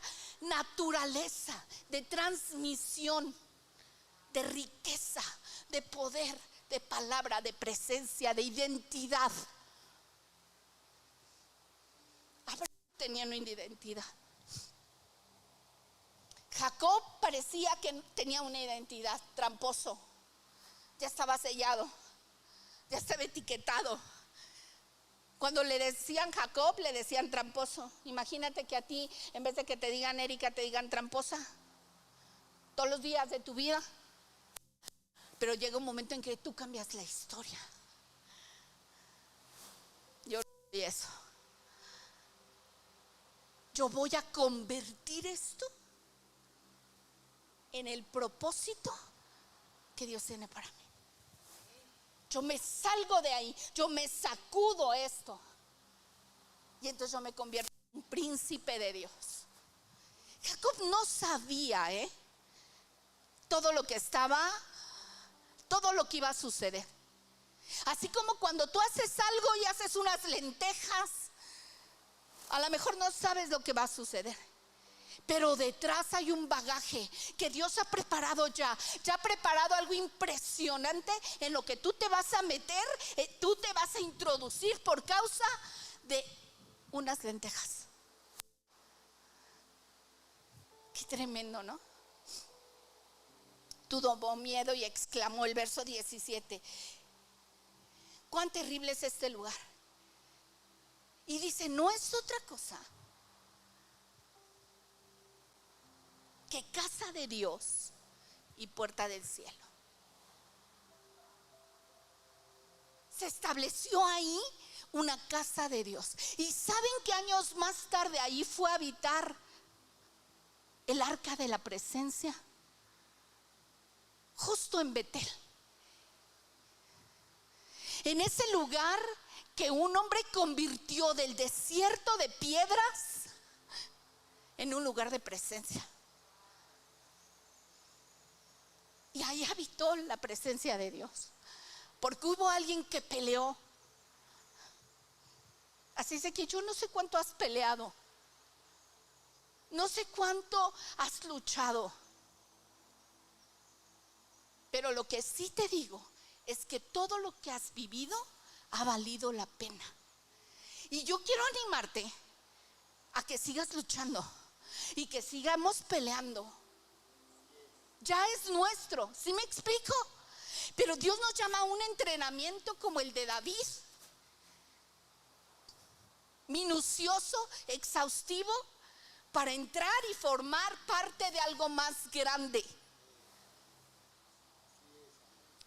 naturaleza de transmisión, de riqueza, de poder, de palabra, de presencia, de identidad. Abraham tenía una identidad. Jacob parecía que tenía una identidad: tramposo. Ya estaba sellado, ya estaba etiquetado. Cuando le decían Jacob, le decían tramposo. Imagínate que a ti, en vez de que te digan Erika, te digan tramposa todos los días de tu vida. Pero llega un momento en que tú cambias la historia. Yo no soy eso. yo voy a convertir esto en el propósito que Dios tiene para mí. Yo me salgo de ahí, yo me sacudo esto y entonces yo me convierto en un príncipe de Dios. Jacob no sabía todo lo que iba a suceder. Así como cuando tú haces algo y haces unas lentejas, a lo mejor no sabes lo que va a suceder, pero detrás hay un bagaje que Dios ha preparado ya ha preparado algo impresionante en lo que tú te vas a meter, tú te vas a introducir por causa de unas lentejas. Qué tremendo, ¿no? Tuvo miedo y exclamó, el verso 17: cuán terrible es este lugar. Y dice, no es otra cosa que casa de Dios y puerta del cielo. Se estableció ahí una casa de Dios. ¿Y saben que años más tarde ahí fue a habitar el arca de la presencia? Justo en Betel. En ese lugar que un hombre convirtió del desierto de piedras en un lugar de presencia. Y ahí habitó la presencia de Dios, porque hubo alguien que peleó. Así es que yo no sé cuánto has peleado, no sé cuánto has luchado, pero lo que sí te digo es que todo lo que has vivido ha valido la pena. Y yo quiero animarte a que sigas luchando y que sigamos peleando. Ya es nuestro, ¿sí me explico? Pero Dios nos llama a un entrenamiento como el de David, minucioso, exhaustivo, para entrar y formar parte de algo más grande.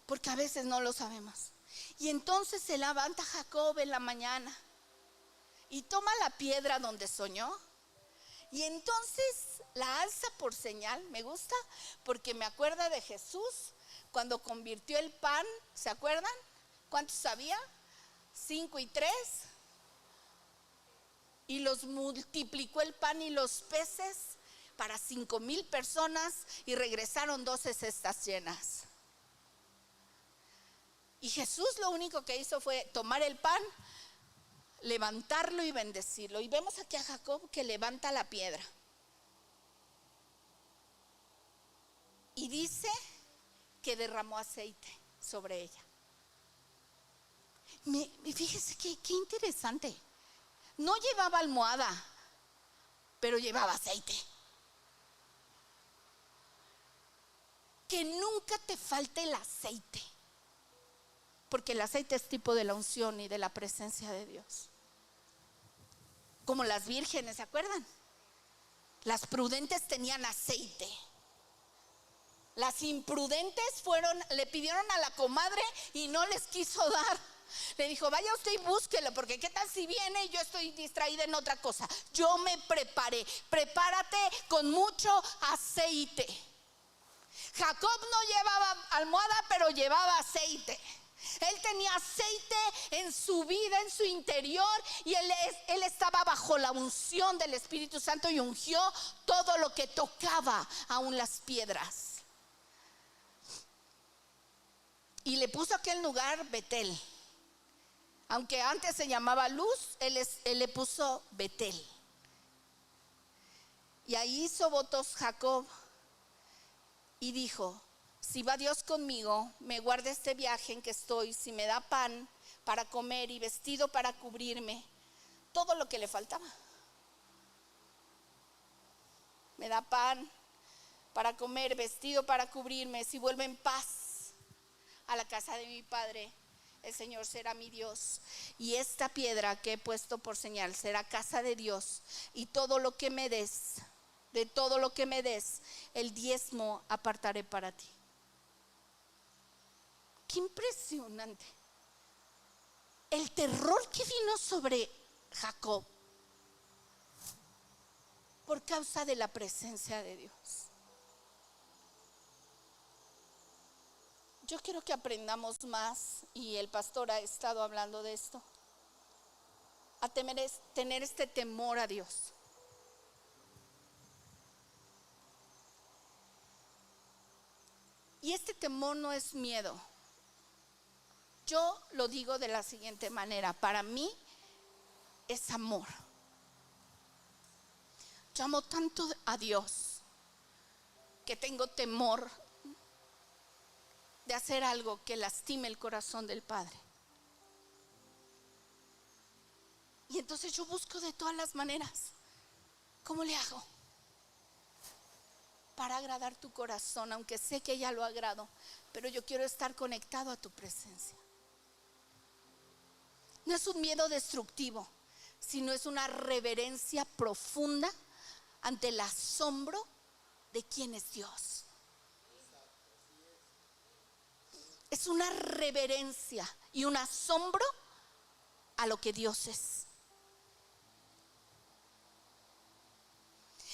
Porque a veces no lo sabemos. Y entonces se levanta Jacob en la mañana y toma la piedra donde soñó, y entonces la alza por señal. Me gusta porque me acuerda de Jesús cuando convirtió el pan. ¿Se acuerdan? ¿Cuántos había? 5 y 3. Y los multiplicó el pan y los peces para 5,000 personas, y regresaron 12 cestas llenas. Y Jesús lo único que hizo fue tomar el pan, levantarlo y bendecirlo. Y vemos aquí a Jacob que levanta la piedra. Y dice que derramó aceite sobre ella. Fíjese qué interesante. No llevaba almohada, pero llevaba aceite. Que nunca te falte el aceite, porque el aceite es tipo de la unción y de la presencia de Dios. Como las vírgenes, ¿se acuerdan? Las prudentes tenían aceite. Las imprudentes le pidieron a la comadre y no les quiso dar. Le dijo, vaya usted y búsquelo, porque qué tal si viene y yo estoy distraída en otra cosa. Yo me preparé. Prepárate con mucho aceite. Jacob no llevaba almohada, pero llevaba aceite. Él tenía aceite en su vida, en su interior, y él estaba bajo la unción del Espíritu Santo y ungió todo lo que tocaba, aún las piedras. Y le puso aquel lugar Betel. Aunque antes se llamaba Luz, él le puso Betel. Y ahí hizo votos Jacob y dijo, si va Dios conmigo, me guarda este viaje en que estoy, si me da pan para comer y vestido para cubrirme, todo lo que le faltaba. Me da pan para comer, vestido para cubrirme, si vuelvo en paz a la casa de mi padre, el Señor será mi Dios, y esta piedra que he puesto por señal será casa de Dios, y todo lo que me des, de todo lo que me des, el diezmo apartaré para ti. Qué impresionante el terror que vino sobre Jacob. por causa de la presencia de Dios. Yo quiero que aprendamos más, y el pastor ha estado hablando de esto, a tener este temor a Dios. Y este temor no es miedo. Yo lo digo de la siguiente manera: para mí es amor. Yo amo tanto a Dios que tengo temor de hacer algo que lastime el corazón del Padre. Y entonces yo busco de todas las maneras, ¿cómo le hago para agradar tu corazón? Aunque sé que ya lo agrado, pero yo quiero estar conectado a tu presencia. No es un miedo destructivo, sino es una reverencia profunda ante el asombro de quién es Dios. Es una reverencia y un asombro a lo que Dios es.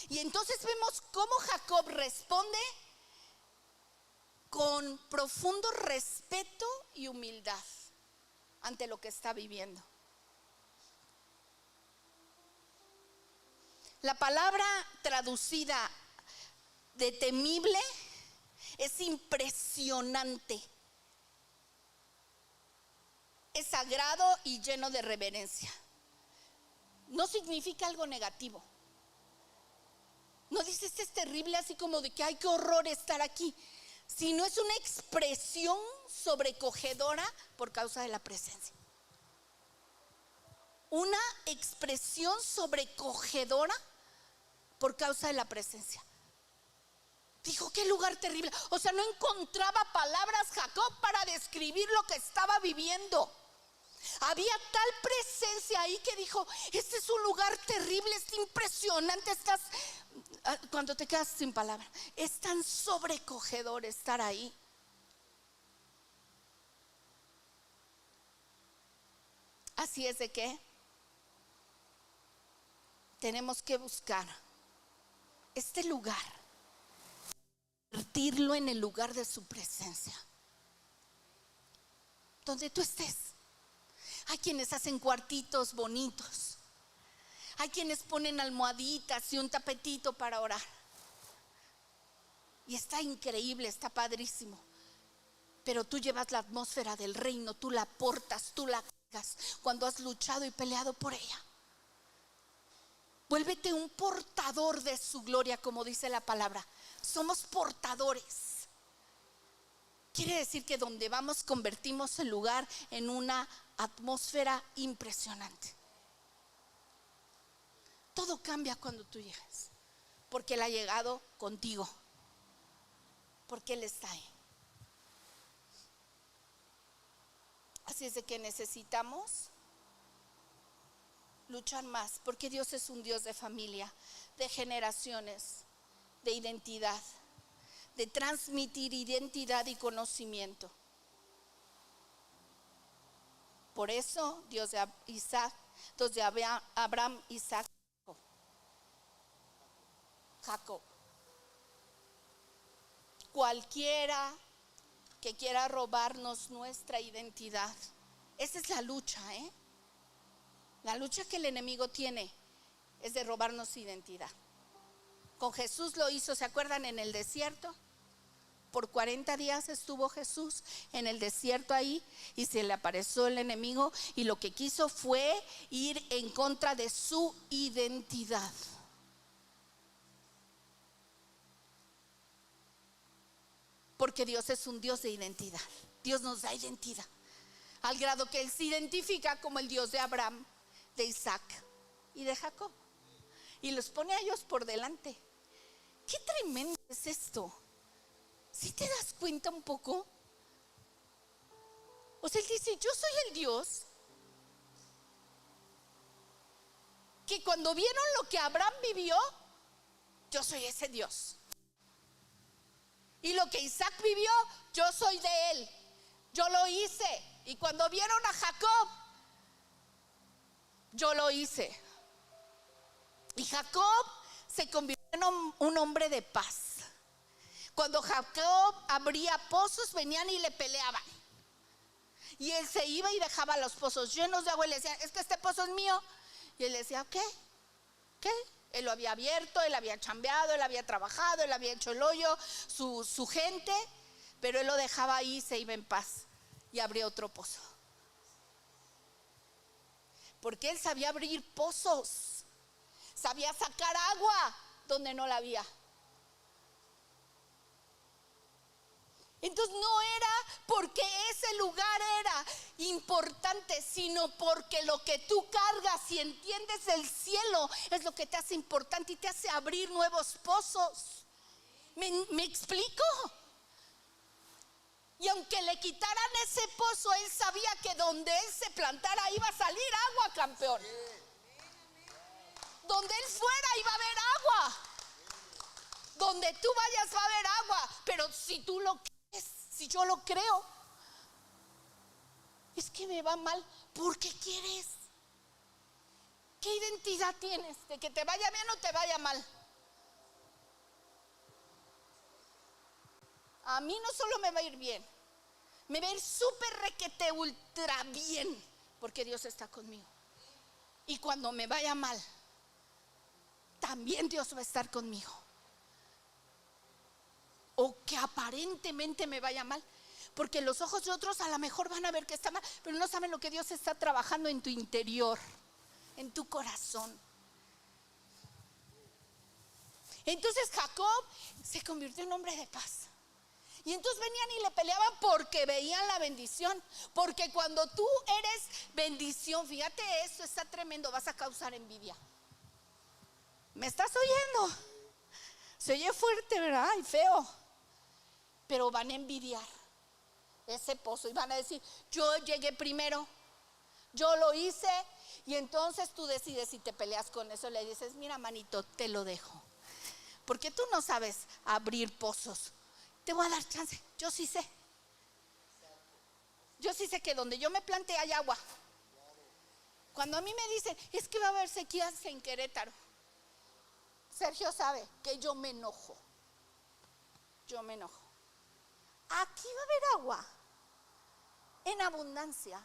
Y entonces vemos cómo Jacob responde con profundo respeto y humildad ante lo que está viviendo. La palabra traducida de temible es impresionante, es sagrado y lleno de reverencia. No significa algo negativo. No dice este es terrible, así como de que ay, qué horror estar aquí, sino es una expresión sobrecogedora por causa de la presencia. Una expresión sobrecogedora por causa de la presencia. Dijo, qué lugar terrible. O sea, no encontraba palabras Jacob para describir lo que estaba viviendo. Había tal presencia ahí que dijo, este es un lugar terrible, es impresionante. Estás, cuando te quedas sin palabras, es tan sobrecogedor estar ahí. Así es de que tenemos que buscar este lugar, convertirlo en el lugar de su presencia, donde tú estés. Hay quienes hacen cuartitos bonitos, hay quienes ponen almohaditas y un tapetito para orar, y está increíble, está padrísimo. Pero tú llevas la atmósfera del reino, tú la portas, tú la cargas cuando has luchado y peleado por ella. Vuélvete un portador de su gloria, como dice la palabra. Somos portadores. Quiere decir que donde vamos convertimos el lugar en una atmósfera impresionante. Todo cambia cuando tú llegas, porque Él ha llegado contigo, porque Él está ahí. Así es de que necesitamos luchar más, porque Dios es un Dios de familia, de generaciones, de identidad, de transmitir identidad y conocimiento. Por eso Dios de Isaac, Dios de Abraham, Isaac, Jacob. Cualquiera que quiera robarnos nuestra identidad, esa es la lucha, La lucha que el enemigo tiene es de robarnos identidad. Con Jesús lo hizo, ¿se acuerdan? En el desierto. Por 40 días estuvo Jesús en el desierto ahí, y se le apareció el enemigo, y lo que quiso fue ir en contra de su identidad. Porque Dios es un Dios de identidad. Dios nos da identidad, al grado que Él se identifica como el Dios de Abraham, de Isaac y de Jacob, y los pone a ellos por delante. Qué tremendo es esto. ¿Sí te das cuenta un poco? O sea, Él dice, yo soy el Dios que cuando vieron lo que Abraham vivió, yo soy ese Dios. Y lo que Isaac vivió, yo soy de él, yo lo hice. Y cuando vieron a Jacob, yo lo hice. Y Jacob se convirtió en un hombre de paz. Cuando Jacob abría pozos, venían y le peleaban. Y él se iba y dejaba los pozos llenos de agua y le decían, es que este pozo es mío. Y él decía, ¿qué? Él lo había abierto, él había chambeado, él había trabajado, él había hecho el hoyo, su gente, pero él lo dejaba ahí y se iba en paz y abría otro pozo. Porque él sabía abrir pozos, sabía sacar agua donde no la había. Entonces no era porque ese lugar era importante, sino porque lo que tú cargas y entiendes del cielo es lo que te hace importante y te hace abrir nuevos pozos. ¿Me explico? Y aunque le quitaran ese pozo, él sabía que donde él se plantara iba a salir agua, campeón. Donde él fuera iba a haber agua. Donde tú vayas va a haber agua. Pero si tú lo crees, si yo lo creo, es que me va mal. ¿Por qué quieres? ¿Qué identidad tienes? ¿De que te vaya bien o te vaya mal? A mí no solo me va a ir bien, me va a ir súper requete ultra bien, porque Dios está conmigo. Y cuando me vaya mal, también Dios va a estar conmigo. O que aparentemente me vaya mal, porque los ojos de otros a lo mejor van a ver que está mal, pero no saben lo que Dios está trabajando en tu interior, en tu corazón. Entonces Jacob se convirtió en hombre de paz. Y entonces venían y le peleaban porque veían la bendición. Porque cuando tú eres bendición, fíjate, esto está tremendo, vas a causar envidia. ¿Me estás oyendo? Se oye fuerte, ¿verdad? Y feo. Pero van a envidiar ese pozo y van a decir, yo llegué primero, yo lo hice. Y entonces tú decides si te peleas con eso. Le dices, mira, manito, te lo dejo, porque tú no sabes abrir pozos. Te voy a dar chance, yo sí sé. Yo sí sé que donde yo me plante hay agua. Cuando a mí me dicen, es que va a haber sequías en Querétaro, Sergio sabe que yo me enojo. Yo me enojo. Aquí va a haber agua en abundancia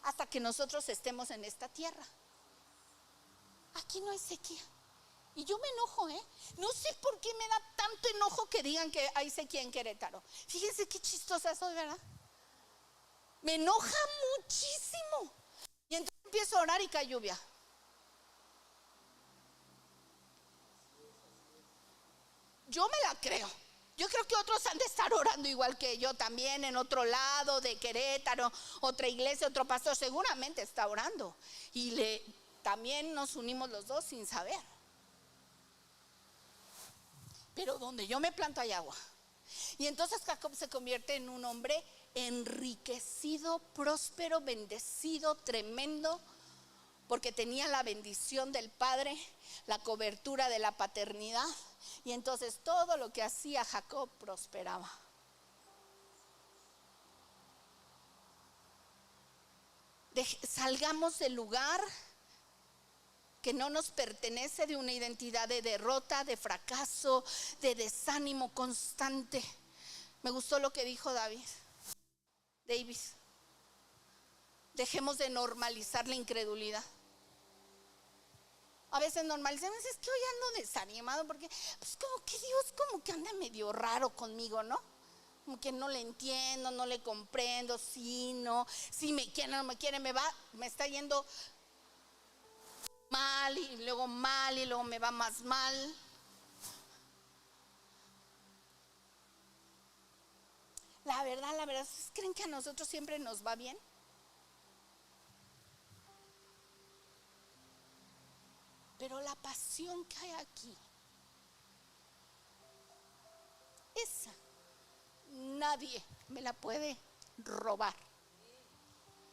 hasta que nosotros estemos en esta tierra. Aquí no hay sequía. Y yo me enojo, no sé por qué me da tanto enojo que digan que hay sequía en Querétaro. Fíjense qué chistosa soy, ¿verdad? Me enoja muchísimo. Y entonces empiezo a orar y cae lluvia. Yo me la creo. Yo creo que otros han de estar orando igual que yo también, en otro lado de Querétaro, otra iglesia, otro pastor seguramente está orando. Y también nos unimos los dos sin saber. Pero donde yo me planto hay agua. Y entonces Jacob se convierte en un hombre enriquecido, próspero, bendecido, tremendo, porque tenía la bendición del Padre, la cobertura de la paternidad. Y entonces todo lo que hacía Jacob prosperaba. Salgamos del lugar que no nos pertenece, de una identidad de derrota, de fracaso, de desánimo constante. Me gustó lo que dijo Davis. Dejemos de normalizar la incredulidad. A veces normalizamos, es que hoy ando desanimado porque pues como que Dios como que anda medio raro conmigo, ¿no? Como que no le entiendo, no le comprendo, sí, no, si me quiere, no me quiere, me está yendo mal y luego me va más mal. La verdad, ¿ustedes creen que a nosotros siempre nos va bien? Pero la pasión que hay aquí, esa nadie me la puede robar.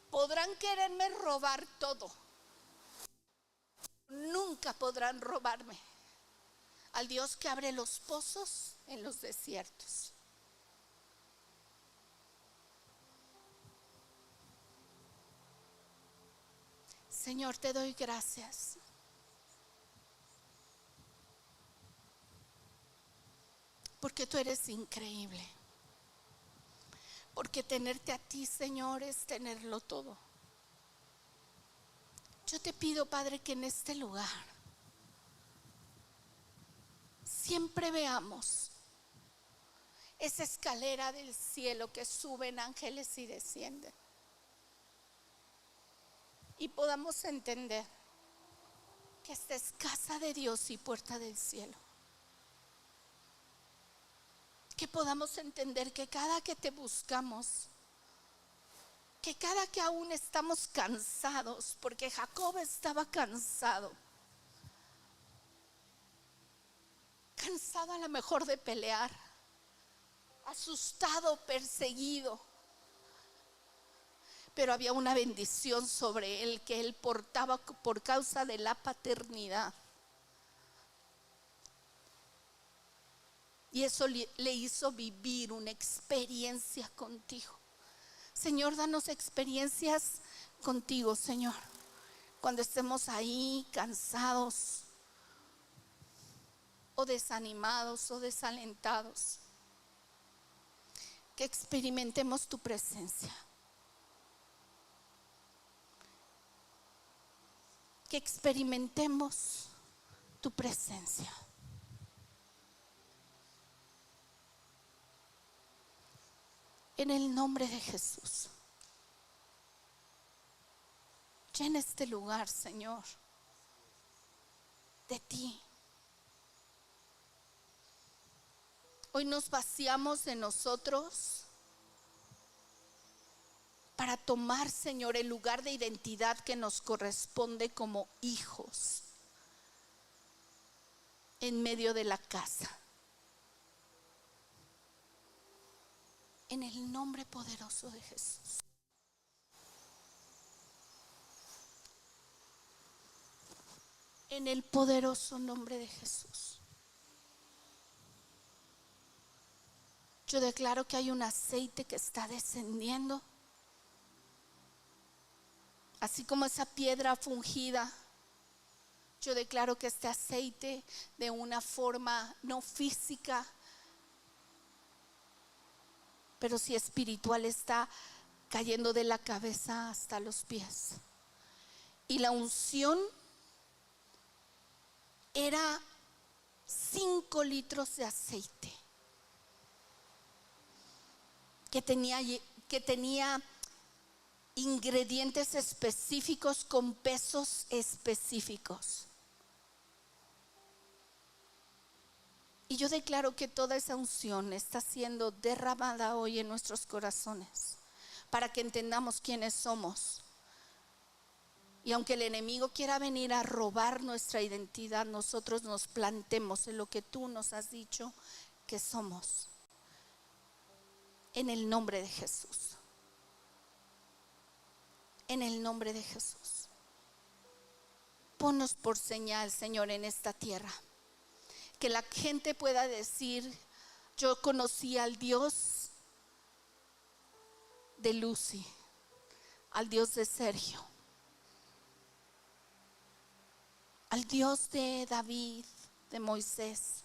Podrán quererme robar todo, nunca podrán robarme al Dios que abre los pozos en los desiertos. Señor, te doy gracias porque tú eres increíble. Porque tenerte a ti, Señor, es tenerlo todo. Yo te pido, Padre, que en este lugar siempre veamos esa escalera del cielo que suben ángeles y descienden, y podamos entender que esta es casa de Dios y puerta del cielo. Que podamos entender que cada que te buscamos, que cada que aún estamos cansados, porque Jacob estaba cansado a lo mejor de pelear, asustado, perseguido, pero había una bendición sobre él que él portaba por causa de la paternidad. Y eso le hizo vivir una experiencia contigo. Señor, danos experiencias contigo, Señor. Cuando estemos ahí cansados o desanimados o desalentados, que experimentemos tu presencia. Que experimentemos tu presencia. En el nombre de Jesús. Llena este lugar, Señor, de ti. Hoy nos vaciamos de nosotros para tomar, Señor, el lugar de identidad que nos corresponde como hijos en medio de la casa. En el nombre poderoso de Jesús. En el poderoso nombre de Jesús. Yo declaro que hay un aceite que está descendiendo. Así como esa piedra fungida. Yo declaro que este aceite, de una forma no física, pero sí espiritual, está cayendo de la cabeza hasta los pies. Y la unción era 5 litros de aceite que tenía ingredientes específicos con pesos específicos. Y yo declaro que toda esa unción está siendo derramada hoy en nuestros corazones para que entendamos quiénes somos. Y aunque el enemigo quiera venir a robar nuestra identidad, nosotros nos plantemos en lo que tú nos has dicho que somos. En el nombre de Jesús. En el nombre de Jesús. Ponnos por señal, Señor, en esta tierra. Que la gente pueda decir: yo conocí al Dios de Lucy, al Dios de Sergio, al Dios de David, de Moisés.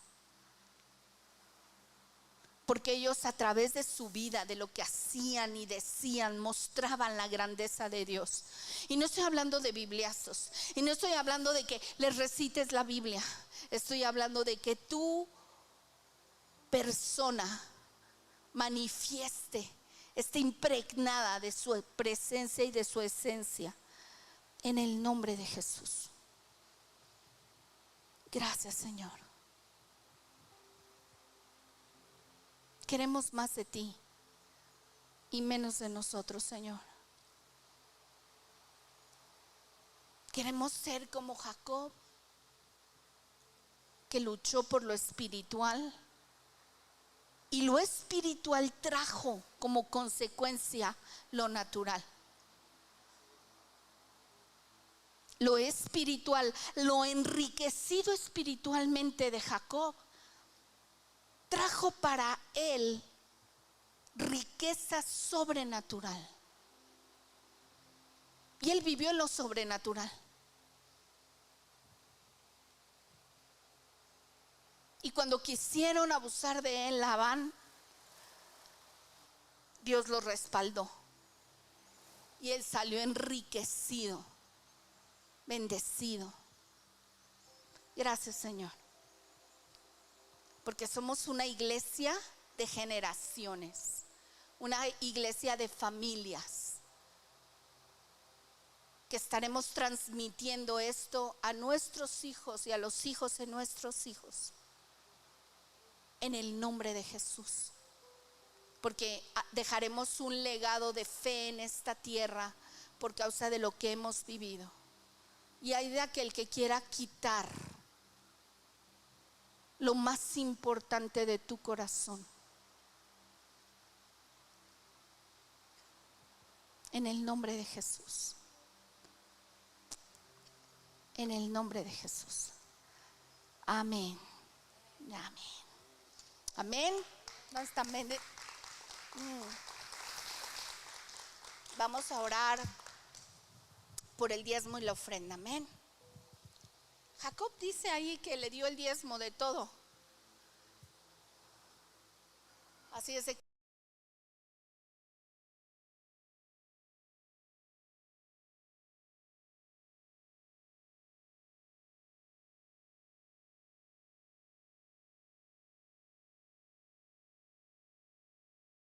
Porque ellos, a través de su vida, de lo que hacían y decían, mostraban la grandeza de Dios. Y no estoy hablando de bibliazos, y no estoy hablando de que les recites la Biblia. Estoy hablando de que tu persona manifieste, esté impregnada de su presencia y de su esencia. En el nombre de Jesús. Gracias, Señor. Queremos más de ti y menos de nosotros, Señor. Queremos ser como Jacob, que luchó por lo espiritual, y lo espiritual trajo como consecuencia lo natural. Lo espiritual, lo enriquecido espiritualmente de Jacob, trajo para él riqueza sobrenatural. Y él vivió en lo sobrenatural. Y cuando quisieron abusar de él, Labán, Dios lo respaldó. Y él salió enriquecido, bendecido. Gracias, Señor. Porque somos una iglesia de generaciones, una iglesia de familias, que estaremos transmitiendo esto a nuestros hijos y a los hijos de nuestros hijos, en el nombre de Jesús. Porque dejaremos un legado de fe en esta tierra por causa de lo que hemos vivido. Y hay de aquel que quiera quitar lo más importante de tu corazón. En el nombre de Jesús. En el nombre de Jesús. Amén. Amén. Amén. ¿Dónde está? Amén. Vamos a orar por el diezmo y la ofrenda. Amén. Jacob dice ahí que le dio el diezmo de todo. Así es de